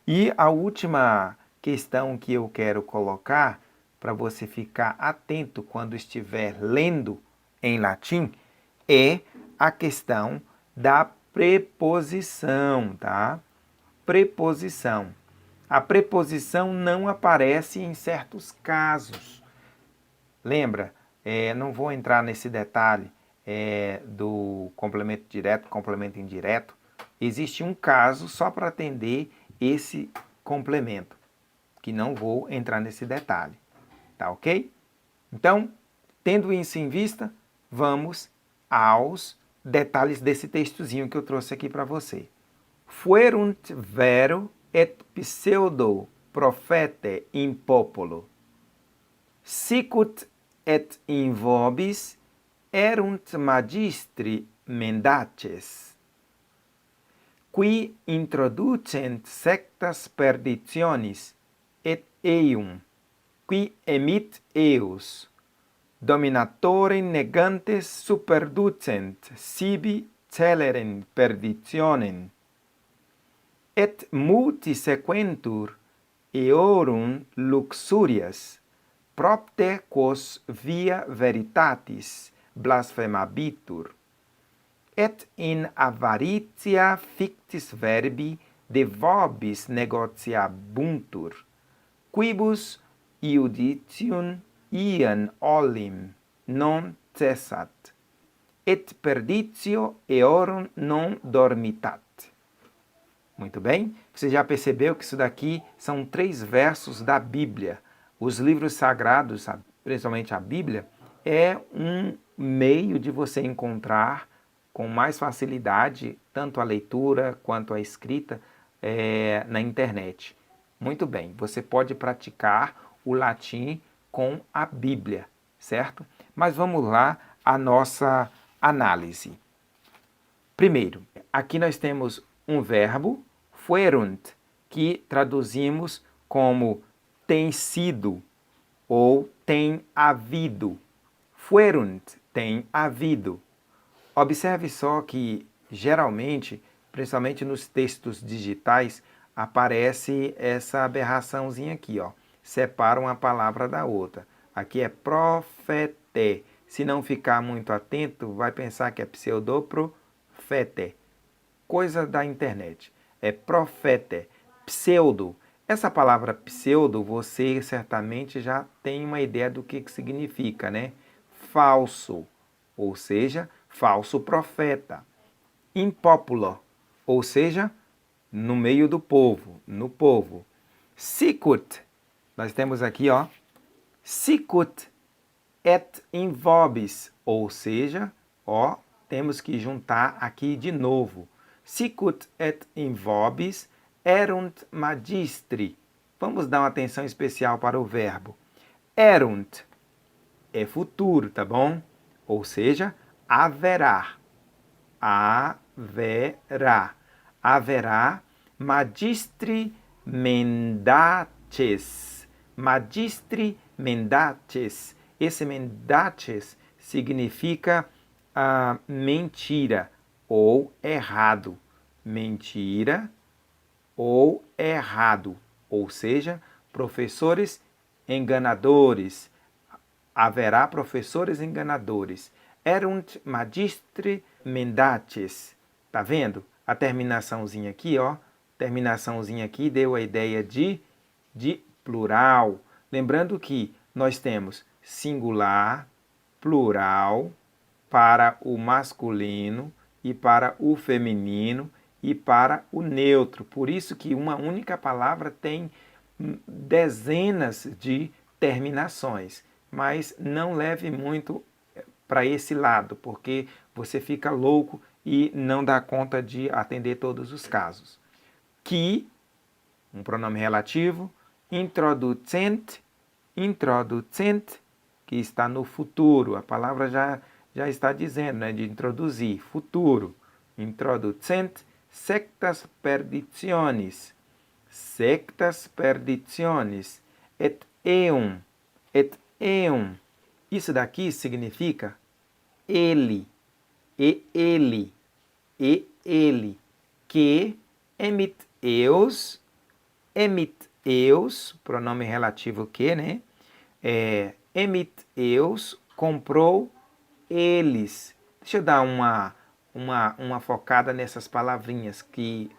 E a última questão que eu quero colocar para você ficar atento quando estiver lendo em latim é a questão da preposição, tá? Preposição. A preposição não aparece em certos casos. Lembra? Não vou entrar nesse detalhe do complemento direto, complemento indireto. Existe um caso só para atender esse complemento, que não vou entrar nesse detalhe. Tá ok? Então, tendo isso em vista, vamos aos detalhes desse textozinho que eu trouxe aqui para você. Fuerunt vero et pseudo profete in popolo. Sicut et in vobis erunt magistri mendaces, qui introducent sectas perditionis et eium, qui emit eus, dominatorem negantes superducent sibi celerem perditionem, et muti sequentur eorum luxurias, propter quos via veritatis blasphemabitur, et in avaritia fictis verbi de vobis negociabuntur, quibus iuditium ian olim non cessat, et perditio eorum non dormitat. Muito bem? Você já percebeu que isso daqui são 3 versos da Bíblia. Os livros sagrados, principalmente a Bíblia, é um meio de você encontrar com mais facilidade tanto a leitura quanto a escrita na internet. Muito bem, você pode praticar o latim com a Bíblia, certo? Mas vamos lá à nossa análise. Primeiro, aqui nós temos um verbo, fuerunt, que traduzimos como tem sido ou tem havido. Fuerunt, tem havido. Observe só que, geralmente, principalmente nos textos digitais, aparece essa aberraçãozinha aqui, ó. Separa uma palavra da outra. Aqui é profete. Se não ficar muito atento, vai pensar que é pseudoprofete. Coisa da internet. É profete, pseudo. Essa palavra pseudo, você certamente já tem uma ideia do que significa, né? Falso, ou seja, falso profeta. in populo, ou seja, no meio do povo, no povo. Sicut, nós temos aqui, ó, sicut et in vobis, ou seja, ó, temos que juntar aqui de novo. Sicut et in vobis erunt magistri. Vamos dar uma atenção especial para o verbo. Erunt é futuro, tá bom? Ou seja, haverá. Haverá. Haverá magistri mendaces. Magistri mendaces. Esse mendaces significa mentira ou errado. Mentira ou errado. Ou seja, professores enganadores. Haverá professores enganadores. Erunt magistri mendaces. Tá vendo? A terminaçãozinha aqui, ó. Terminaçãozinha aqui deu a ideia de plural. Lembrando que nós temos singular, plural, para o masculino e para o feminino e para o neutro. Por isso que uma única palavra tem dezenas de terminações. Mas não leve muito para esse lado, porque você fica louco e não dá conta de atender todos os casos. Que, um pronome relativo, introducent, que está no futuro. A palavra já está dizendo, né, de introduzir, futuro. Introducent, sectas perditionis, et eum. Isso daqui significa ele, ele, que emit eus, pronome relativo que, né? Emit eus, comprou eles. Deixa eu dar uma focada nessas palavrinhas que,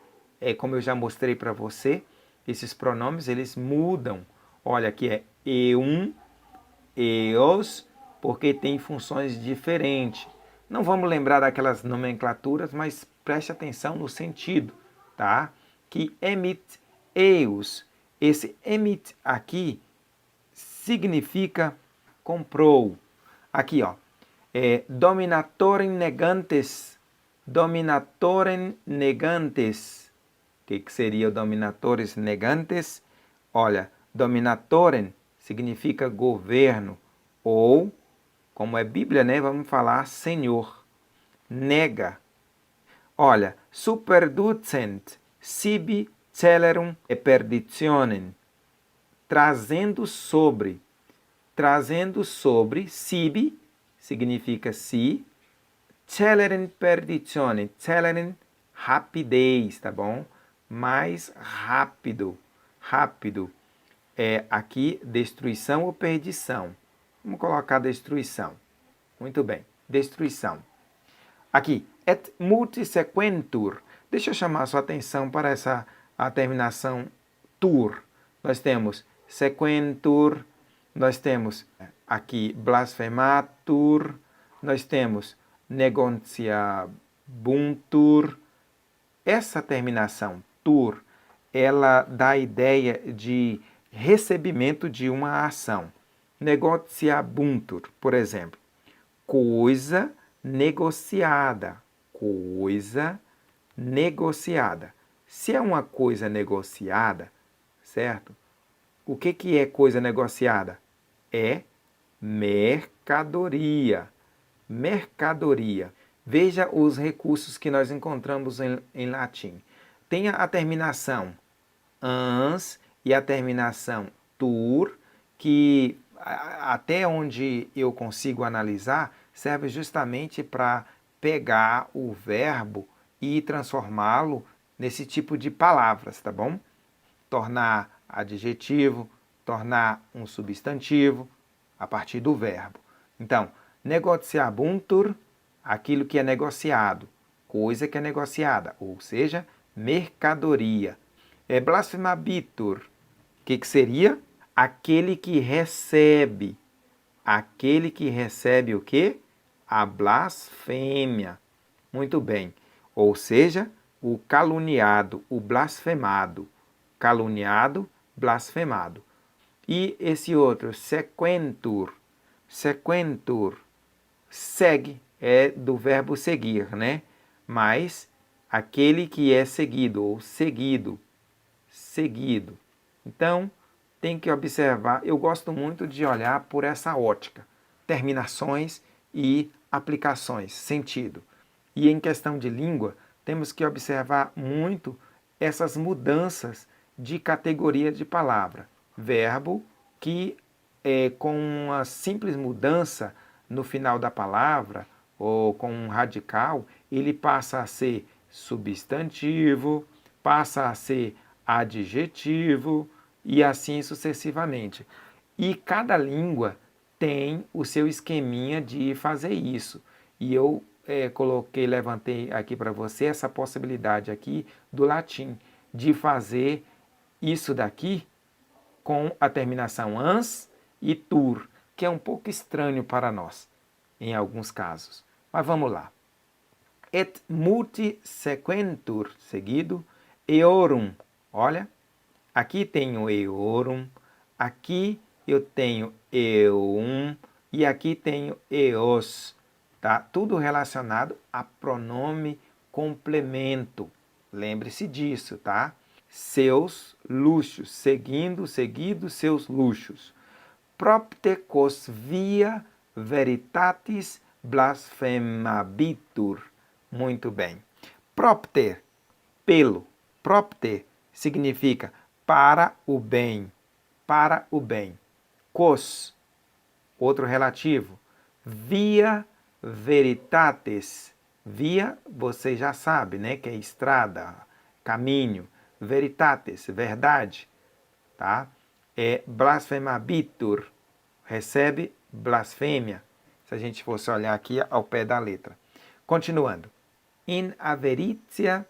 como eu já mostrei para você, esses pronomes, eles mudam. Olha, aqui é eum, eos, porque tem funções diferentes. Não vamos lembrar daquelas nomenclaturas, mas preste atenção no sentido, tá? Que emit eus. Esse emit aqui significa comprou. Aqui, ó. Dominatorem negantes. Dominatorem negantes. O que seria o dominatores negantes? Olha, dominatorem significa governo, ou, como é Bíblia, né, vamos falar Senhor. Nega. Olha, superducent sibi celerum e perditionem. Trazendo sobre, sibi, significa si, celerem perditionem, celerem, rapidez, tá bom? Mais rápido, aqui, destruição ou perdição. Vamos colocar destruição. Muito bem, destruição. Aqui, et multisequentur. Deixa eu chamar a sua atenção para a terminação tur. Nós temos sequentur, nós temos aqui blasphematur, nós temos negociabuntur. Essa terminação tur, ela dá a ideia de recebimento de uma ação. Negociabuntur, por exemplo, coisa negociada. Coisa negociada. Se é uma coisa negociada, certo? O que é coisa negociada? É mercadoria. Mercadoria. Veja os recursos que nós encontramos em latim. Tem a terminação ans e a terminação tur, que até onde eu consigo analisar, serve justamente para pegar o verbo e transformá-lo nesse tipo de palavras, tá bom? Tornar adjetivo, tornar um substantivo a partir do verbo. Então, negociabuntur, aquilo que é negociado, coisa que é negociada, ou seja, mercadoria. Blasphemabitur, o que seria? Aquele que recebe. Aquele que recebe o quê? A blasfêmia. Muito bem. ou seja, o caluniado, o blasfemado. Caluniado, blasfemado. E esse outro, sequentur. Sequentur, segue, é do verbo seguir, né? Mas aquele que é seguido, ou seguido, seguido. Então, tem que observar, eu gosto muito de olhar por essa ótica, terminações e aplicações, sentido. E em questão de língua, temos que observar muito essas mudanças de categoria de palavra. Verbo que, com uma simples mudança no final da palavra, ou com um radical, ele passa a ser substantivo, passa a ser adjetivo e assim sucessivamente. E cada língua tem o seu esqueminha de fazer isso. E eu levantei aqui para você essa possibilidade aqui do latim, de fazer isso daqui com a terminação ans e tur, que é um pouco estranho para nós, em alguns casos. Mas vamos lá. Et multi sequentur, seguido, eorum. Olha, aqui tenho eorum, aqui eu tenho eum e aqui tenho eos. Tá? Tudo relacionado a pronome complemento. Lembre-se disso, tá? Seus luxos, seguindo, seus luxos. Propte quos via veritatis blasphemabitur. Muito bem. Propter, pelo. Propter significa para o bem. Para o bem. Quos, outro relativo. Via veritatis. Via, você já sabe, né? Que é estrada, caminho. Veritatis, verdade. Tá? É blasphemabitur. Recebe blasfêmia. Se a gente fosse olhar aqui ao pé da letra. Continuando. In averitia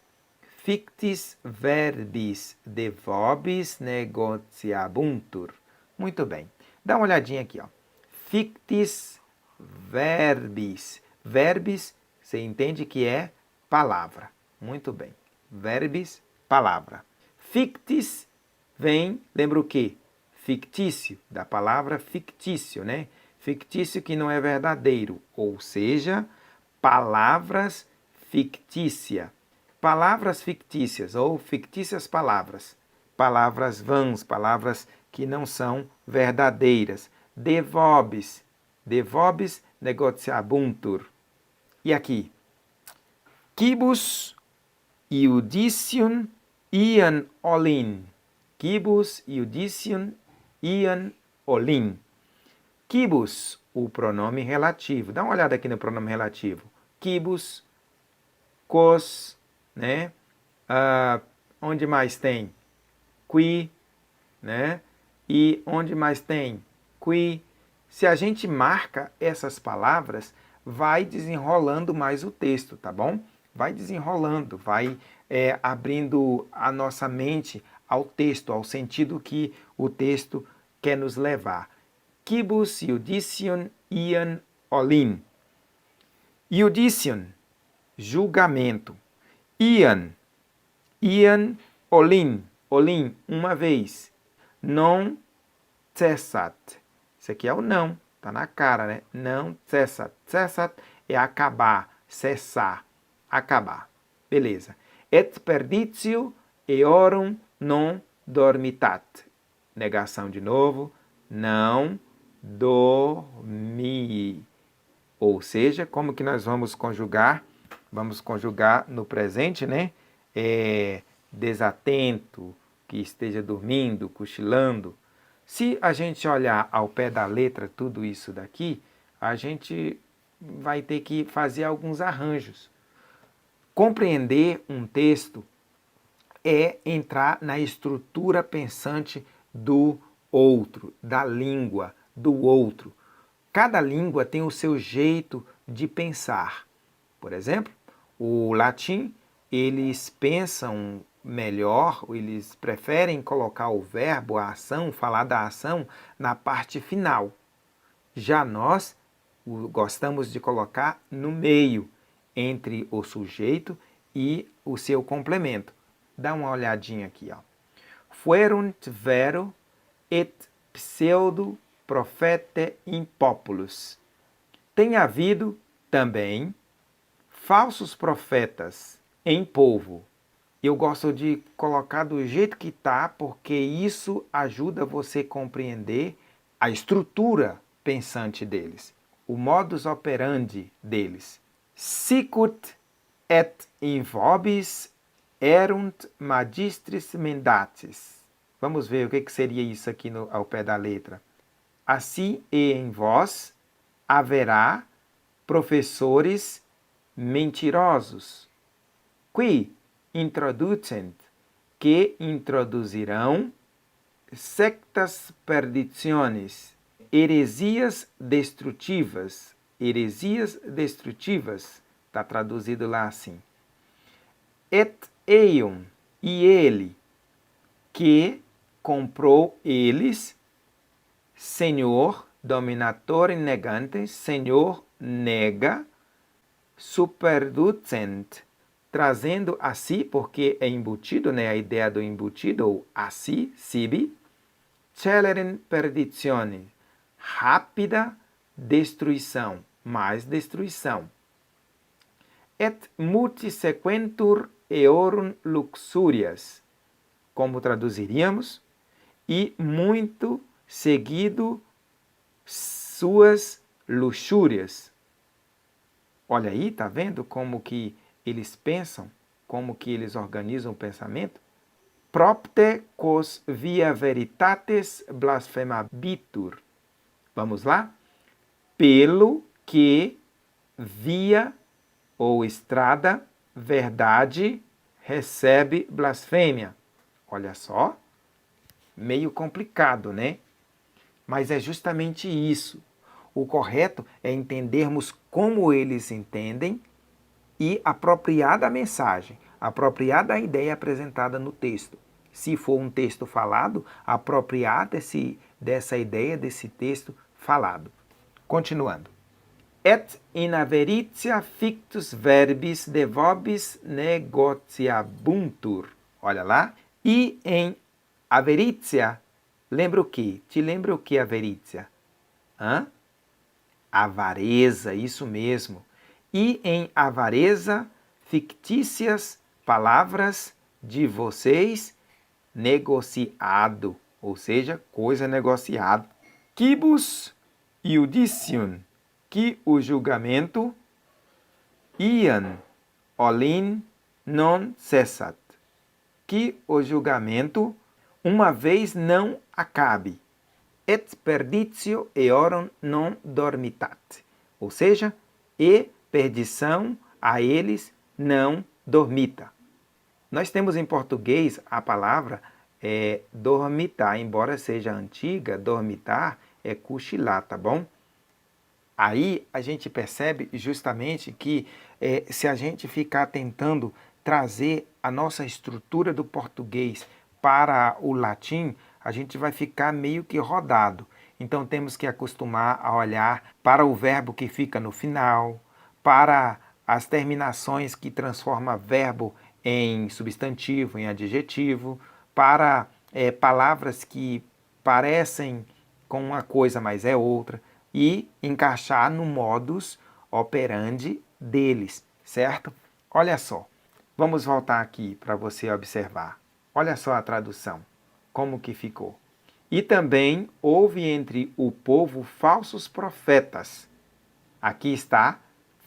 fictis verbis de vobis negociabuntur. Muito bem. Dá uma olhadinha aqui, ó. Fictis verbis. Verbis, você entende que é palavra. Muito bem. Verbis, palavra. Fictis vem, lembra o quê? Fictício, da palavra fictício, né? Fictício que não é verdadeiro, ou seja, palavras fictícia. Palavras fictícias ou fictícias palavras. Palavras vãs, palavras que não são verdadeiras. De vobis negociabuntur. E aqui, quibus iudicium ian olin. Quibus iudicium ian olin. Quibus, o pronome relativo. Dá uma olhada aqui no pronome relativo. Quibus, quos, né? Onde mais tem? Qui, né? E onde mais tem? Qui. Se a gente marca essas palavras, vai desenrolando mais o texto, tá bom? Vai desenrolando, vai abrindo a nossa mente ao texto, ao sentido que o texto quer nos levar. Quibus iudicium ian olin. Iudicium, julgamento. Ian olin, uma vez. Non cessat. Isso aqui é o não, tá na cara, né? Não cessat. Cessat é acabar, cessar, acabar. Beleza. Et perditio eorum non dormitat. Negação de novo. Não dormi. Ou seja, como que nós vamos conjugar? Vamos conjugar no presente, né? Desatento, que esteja dormindo, cochilando. Se a gente olhar ao pé da letra tudo isso daqui, a gente vai ter que fazer alguns arranjos. Compreender um texto é entrar na estrutura pensante do outro, da língua do outro. Cada língua tem o seu jeito de pensar. Por exemplo, o latim, eles pensam melhor, eles preferem colocar o verbo, a ação, falar da ação na parte final. Já nós gostamos de colocar no meio, entre o sujeito e o seu complemento. Dá uma olhadinha aqui, ó. Fuerunt vero et pseudo profete in populus. Tem havido também falsos profetas em povo. Eu gosto de colocar do jeito que está, porque isso ajuda você a compreender a estrutura pensante deles, o modus operandi deles. Sicut et in vobis erunt magistris mendatis. Vamos ver o que seria isso aqui ao pé da letra. Assim e em vós haverá professores mentirosos, qui introducent, que introduzirão sectas perdiciones, heresias destrutivas, está traduzido lá assim. Et eium, e ele, que comprou eles, Senhor, dominator negante, Senhor nega, superducent, trazendo a si, porque é embutido, né, a ideia do embutido, ou a si, sibi, celeren perditione, rápida destruição, mais destruição. Et multi sequentur eorum luxúrias, como traduziríamos, e muito seguido suas luxúrias. Olha aí, tá vendo como que eles pensam, como que eles organizam o pensamento? Propte quos via veritates blasphemabitur. Vamos lá? Pelo que via ou estrada verdade recebe blasfêmia. Olha só, meio complicado, né? Mas é justamente isso. O correto é entendermos como eles entendem e apropriar da mensagem, apropriar da ideia apresentada no texto. Se for um texto falado, apropriar dessa ideia, desse texto falado. Continuando. Et in averitia fictus verbis de vobis negociabuntur. Olha lá. E em averitia, lembra o que? Te lembra o que é averitia? Avareza, isso mesmo. E em avareza, fictícias palavras de vocês, negociado, ou seja, coisa negociada. Quibus iudicium, que o julgamento, ian olin non cessat, que o julgamento uma vez não acabe. Et perditio eorum non dormitat, ou seja, e perdição a eles não dormita. Nós temos em português a palavra dormitar, embora seja antiga, dormitar é cochilar, tá bom? Aí a gente percebe justamente que se a gente ficar tentando trazer a nossa estrutura do português para o latim, a gente vai ficar meio que rodado. Então temos que acostumar a olhar para o verbo que fica no final, para as terminações que transformam verbo em substantivo, em adjetivo, para palavras que parecem com uma coisa, mas é outra, e encaixar no modus operandi deles, certo? Olha só, vamos voltar aqui para você observar. Olha só a tradução, como que ficou. E também houve entre o povo falsos profetas. Aqui está,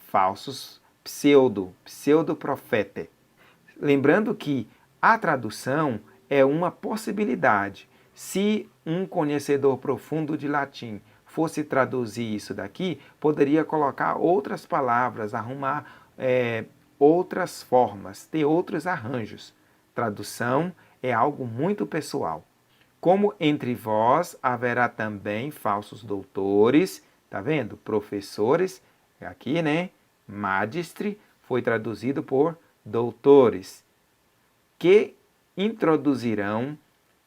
falsos pseudo-profete. Lembrando que a tradução é uma possibilidade. Se um conhecedor profundo de latim fosse traduzir isso daqui, poderia colocar outras palavras, arrumar outras formas, ter outros arranjos. Tradução é algo muito pessoal. Como entre vós haverá também falsos doutores, tá vendo? Professores, aqui, né? Magistre foi traduzido por doutores, que introduzirão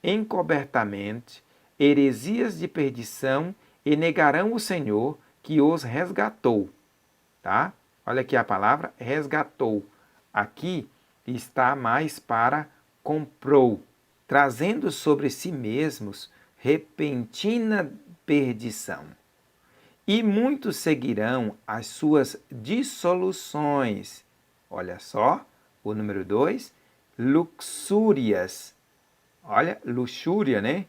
encobertamente heresias de perdição e negarão o Senhor que os resgatou, tá? Olha aqui a palavra resgatou. aqui está mais para comprou, trazendo sobre si mesmos repentina perdição. E muitos seguirão as suas dissoluções. Olha só, o número 2, luxúrias. Olha, luxúria, né?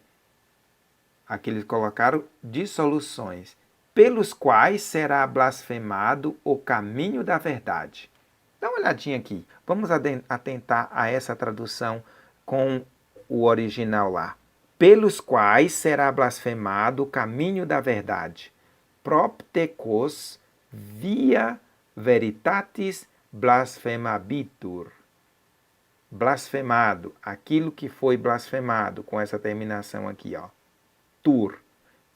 Aqui eles colocaram dissoluções, pelos quais será blasfemado o caminho da verdade. Dá uma olhadinha aqui. Vamos atentar a essa tradução com o original lá. Pelos quais será blasfemado o caminho da verdade. Proptekos via veritatis blasphemabitur. Blasfemado, aquilo que foi blasfemado, com essa terminação aqui, ó. Tur,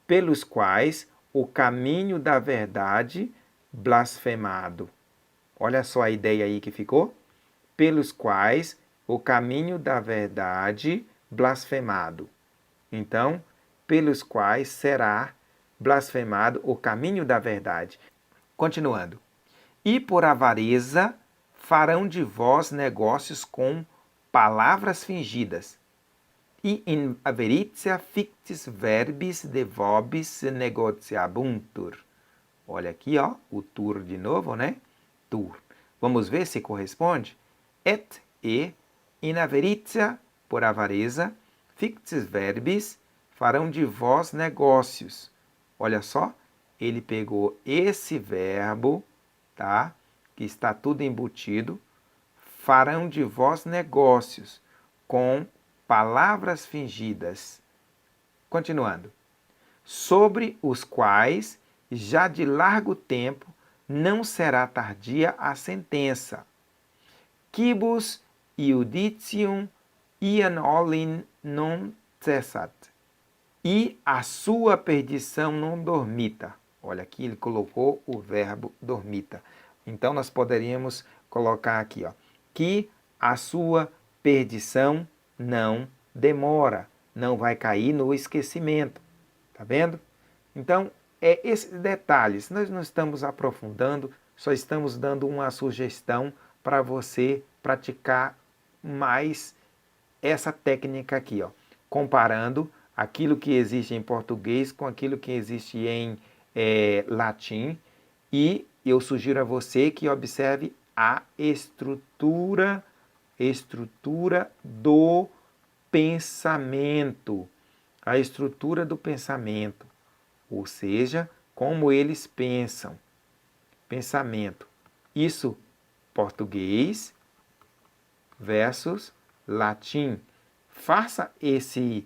pelos quais o caminho da verdade blasfemado. Olha só a ideia aí que ficou. Pelos quais o caminho da verdade blasfemado. Então, pelos quais será blasfemado o caminho da verdade. Continuando. E por avareza farão de vós negócios com palavras fingidas. E in averitia fictis verbis de vobis negociabuntur. Olha aqui, ó, o tur de novo, né? Tur. Vamos ver se corresponde. Et e in averitia, por avareza, fictis verbis, farão de vós negócios. Olha só, ele pegou esse verbo, tá? Que está tudo embutido. Farão de vós negócios com palavras fingidas. Continuando. Sobre os quais, já de largo tempo, não será tardia a sentença. Quibus iuditium ian olin non cessat. E a sua perdição não dormita. Olha aqui, ele colocou o verbo dormita. Então, nós poderíamos colocar aqui, ó, que a sua perdição não demora, não vai cair no esquecimento. Tá vendo? Então, esses detalhes, nós não estamos aprofundando, só estamos dando uma sugestão para você praticar mais essa técnica aqui, ó, comparando aquilo que existe em português com aquilo que existe em latim, e eu sugiro a você que observe a estrutura do pensamento, a estrutura do pensamento, ou seja, como eles pensam, pensamento. Isso, português versus latim. Faça esse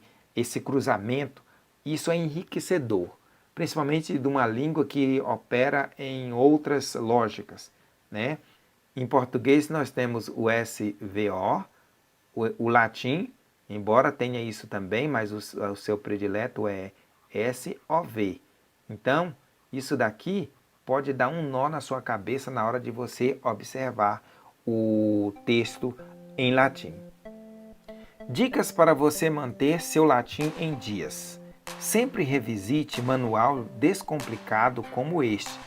cruzamento, isso é enriquecedor, principalmente de uma língua que opera em outras lógicas, né? Em português nós temos o SVO, o latim, embora tenha isso também, mas o seu predileto é SOV. Então, isso daqui pode dar um nó na sua cabeça na hora de você observar o texto em latim. Dicas para você manter seu latim em dias. Sempre revisite manual descomplicado como este.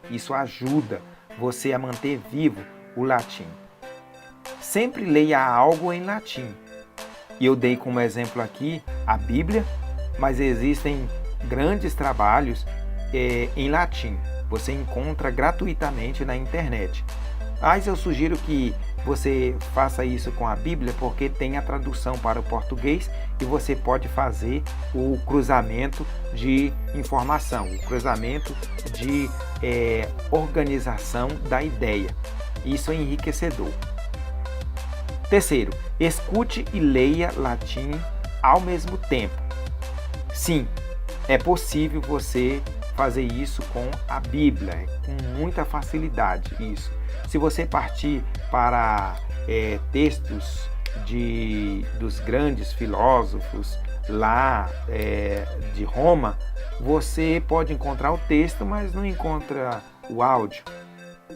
Isso ajuda você a manter vivo o latim. Sempre leia algo em latim. E eu dei como exemplo aqui a Bíblia, mas existem grandes trabalhos em latim. Você encontra gratuitamente na internet. Mas eu sugiro que você faça isso com a Bíblia, porque tem a tradução para o português e você pode fazer o cruzamento de informação, o cruzamento de organização da ideia. Isso é enriquecedor. Terceiro, escute e leia latim ao mesmo tempo. Sim, é possível você fazer isso com a Bíblia, com muita facilidade isso. Se você partir para textos dos grandes filósofos lá de Roma, você pode encontrar o texto, mas não encontra o áudio.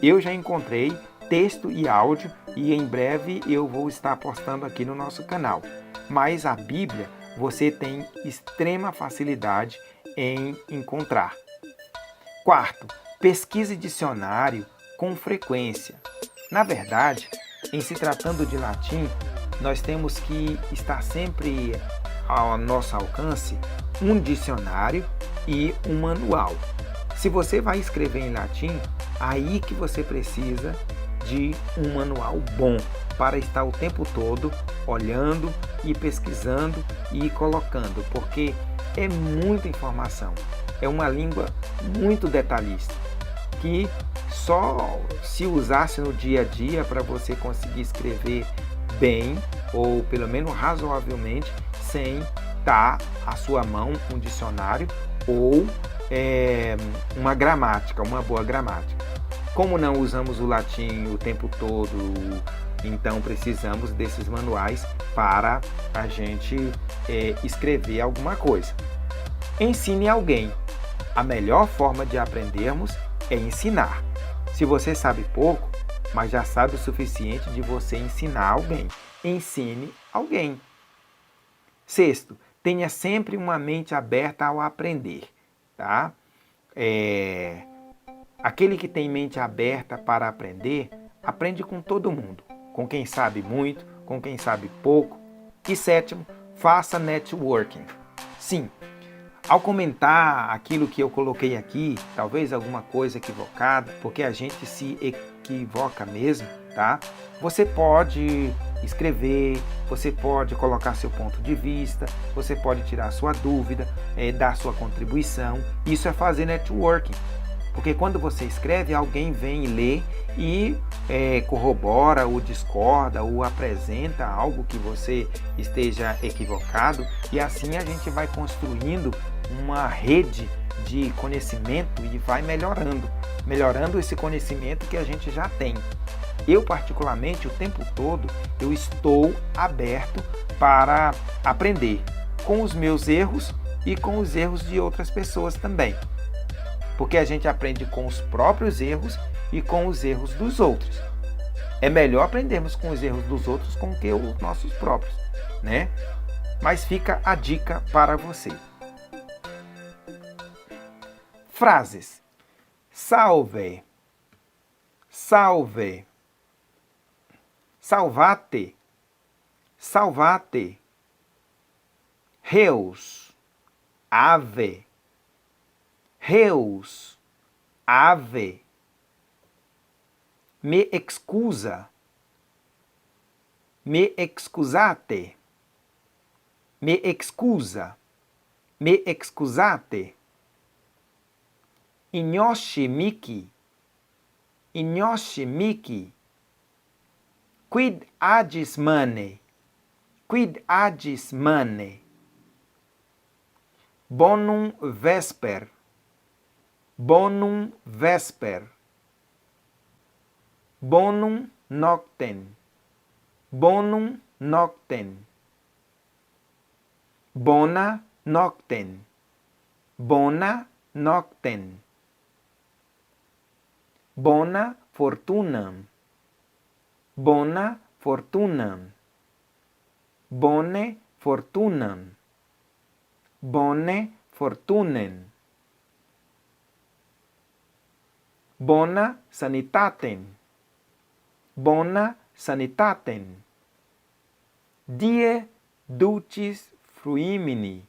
Eu já encontrei texto e áudio e em breve eu vou estar postando aqui no nosso canal. Mas a Bíblia você tem extrema facilidade em encontrar. Quarto, pesquise dicionário com frequência. Na verdade, em se tratando de latim, nós temos que estar sempre ao nosso alcance um dicionário e um manual. Se você vai escrever em latim, aí que você precisa de um manual bom para estar o tempo todo olhando e pesquisando e colocando, porque é muita informação, é uma língua muito detalhista, que só se usasse no dia a dia para você conseguir escrever bem, ou pelo menos razoavelmente, sem estar à sua mão um dicionário ou uma gramática, uma boa gramática. Como não usamos o latim o tempo todo, então precisamos desses manuais para a gente escrever alguma coisa. Ensine alguém. A melhor forma de aprendermos é ensinar. Se você sabe pouco, mas já sabe o suficiente de você ensinar alguém, ensine alguém. Sexto, tenha sempre uma mente aberta ao aprender, tá? Aquele que tem mente aberta para aprender, aprende com todo mundo, com quem sabe muito, com quem sabe pouco. E sétimo, faça networking. Sim, ao comentar aquilo que eu coloquei aqui, talvez alguma coisa equivocada, porque a gente se equivoca mesmo, tá? Você pode escrever, você pode colocar seu ponto de vista, você pode tirar sua dúvida, dar sua contribuição. Isso é fazer networking. Porque quando você escreve, alguém vem e lê e corrobora ou discorda ou apresenta algo que você esteja equivocado, e assim a gente vai construindo uma rede de conhecimento e vai melhorando esse conhecimento que a gente já tem. Eu, particularmente, o tempo todo, eu estou aberto para aprender com os meus erros e com os erros de outras pessoas também. Porque a gente aprende com os próprios erros e com os erros dos outros. É melhor aprendermos com os erros dos outros com que os nossos próprios, né? Mas fica a dica para você. Frases. Salve. Salve. Salvate. Salvate. Reus. Ave. Reus, ave, me excusa, me excusate, me excusa, me excusate, ignosce mihi, quid agis mane, bonum vesper, bonum vesper, bonum noctem, bonum noctem, bona noctem, bona noctem, bona fortunam, bona fortunam, bone fortunam, bone fortunem, bona sanitatem, bona sanitatem, die ducis fruimini,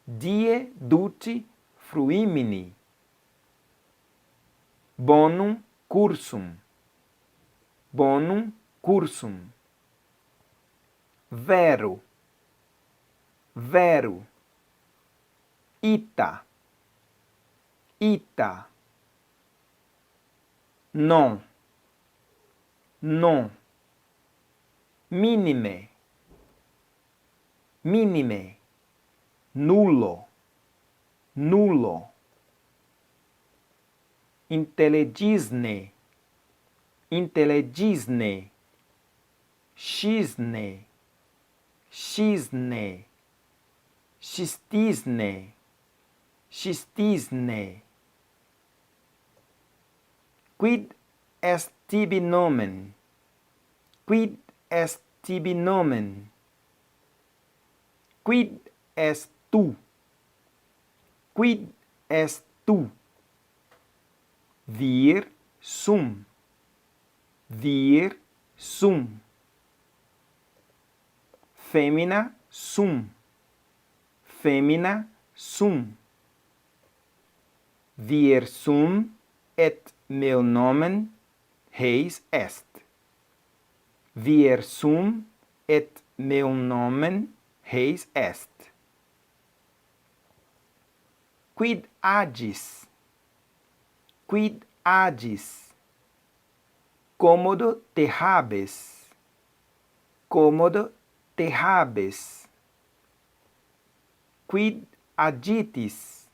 die duci fruimini, bonum cursum, bonum cursum, vero, vero, ita, ita, non, non, minime, minime, nullo, nullo, intellegisne, intellegisne, schisne, schisne, schistisne, schistisne. Quid est tibi nomen? Quid est tibi nomen? Quid est tu? Quid est tu? Vir sum. Vir sum. Fêmea, sum. Fêmea, sum. Vir sum et meu nomen heis est. Vir sum et meu nomen heis est. Quid agis? Quid agis? Cômodo te habes. Cômodo te habes. Quid agitis?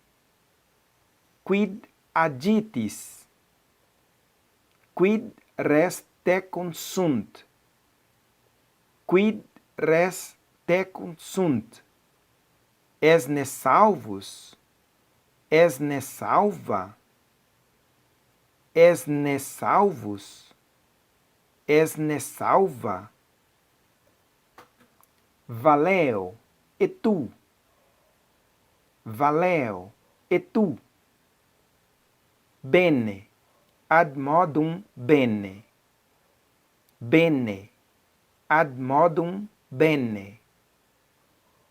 Quid agitis? Quid res te consunt? Quid res te consunt? Es ne salvus? Es ne salva? Es ne salvus? Es ne salva? Valeo, e tu? Valeo, e tu? Bene, ad modum bene. Bene, ad modum bene.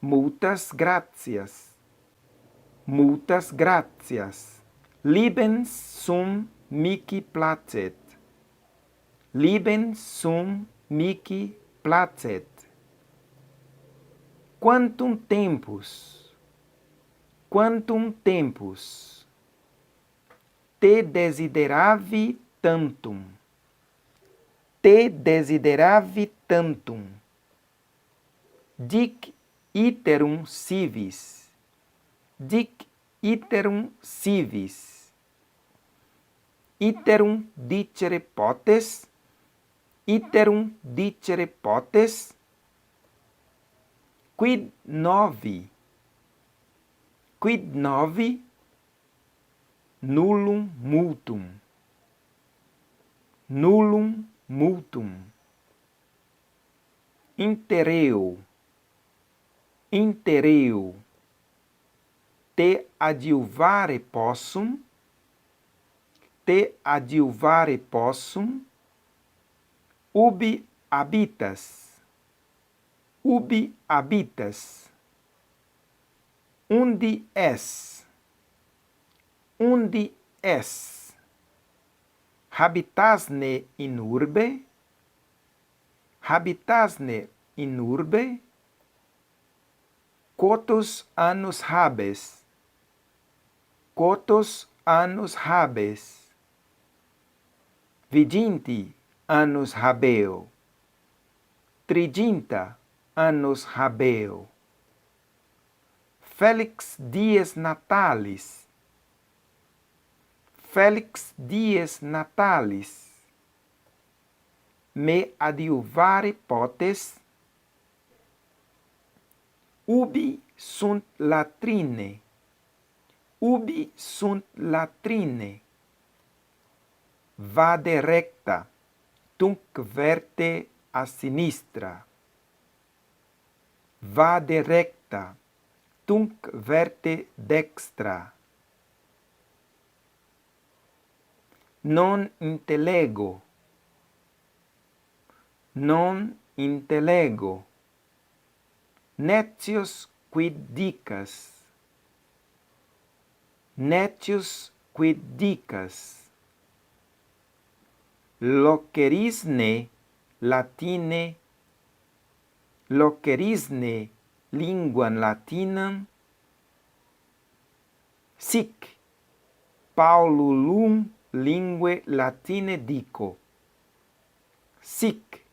Multas gratias. Multas gratias. Libens sum mihi placet. Libens sum mihi placet. Quantum tempus? Quantum tempus? Te desideravi tantum. Te desideravi tantum. Dic iterum civis. Dic iterum civis. Iterum dicere potes? Iterum dicere potes? Quid novi? Quid novi? Nullum multum. Nullum multum. Intereu. Intereu. Te adjuvare possum. Te adjuvare possum. Ubi habitas. Ubi habitas. Undi es. Undi es. Habitasne in urbe? Habitasne in urbe? Quotos annus habes? Quotos annus habes? Viginti annus habeo. Triginta annus habeo. Felix dies natalis. Felix dies natalis. Me adjuvare potes? Ubi sunt latrine? Ubi sunt latrine? Vade recta, tunc verte a sinistra. Vade recta, tunc verte dextra. Non intellego. Non intellego. Necius quid dicas. Necius quid dicas. Loquerisne latine. Loquerisne linguam latinam. Sic Paululum lingue latine dico. Sic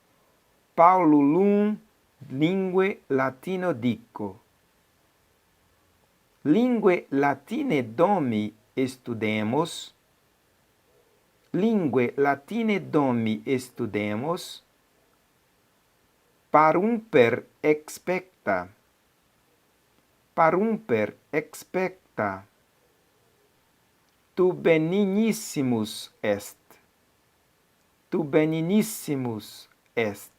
Paululum lingue latino dico. Lingue latine domi studemus. Lingue latine domi studemus. Parumper expecta. Parumper expecta. Tu benignissimus est. Tu benignissimus est.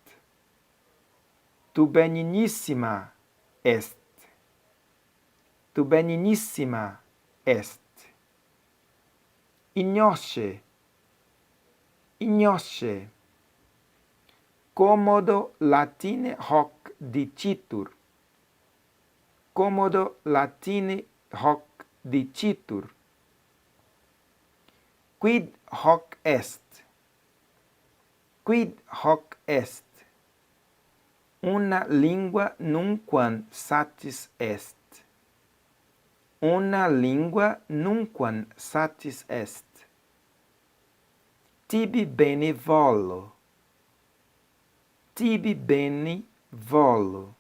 Tu benignissima est. Tu benignissima est. Ignosce. Ignosce. Comodo latine hoc dicitur. Comodo latine hoc dicitur. Quid hoc est? Quid hoc est? Una lingua nunquam satis est. Una lingua nunquam satis est. Tibi bene volo. Tibi bene volo.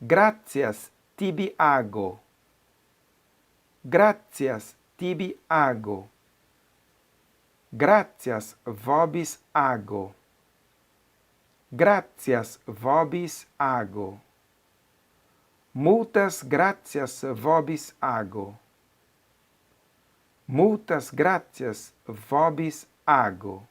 Gratias tibi ago. Gratias tibi ago. Gratias vobis ago. Gratias vobis ago. Multas gratias vobis ago. Multas gratias vobis ago.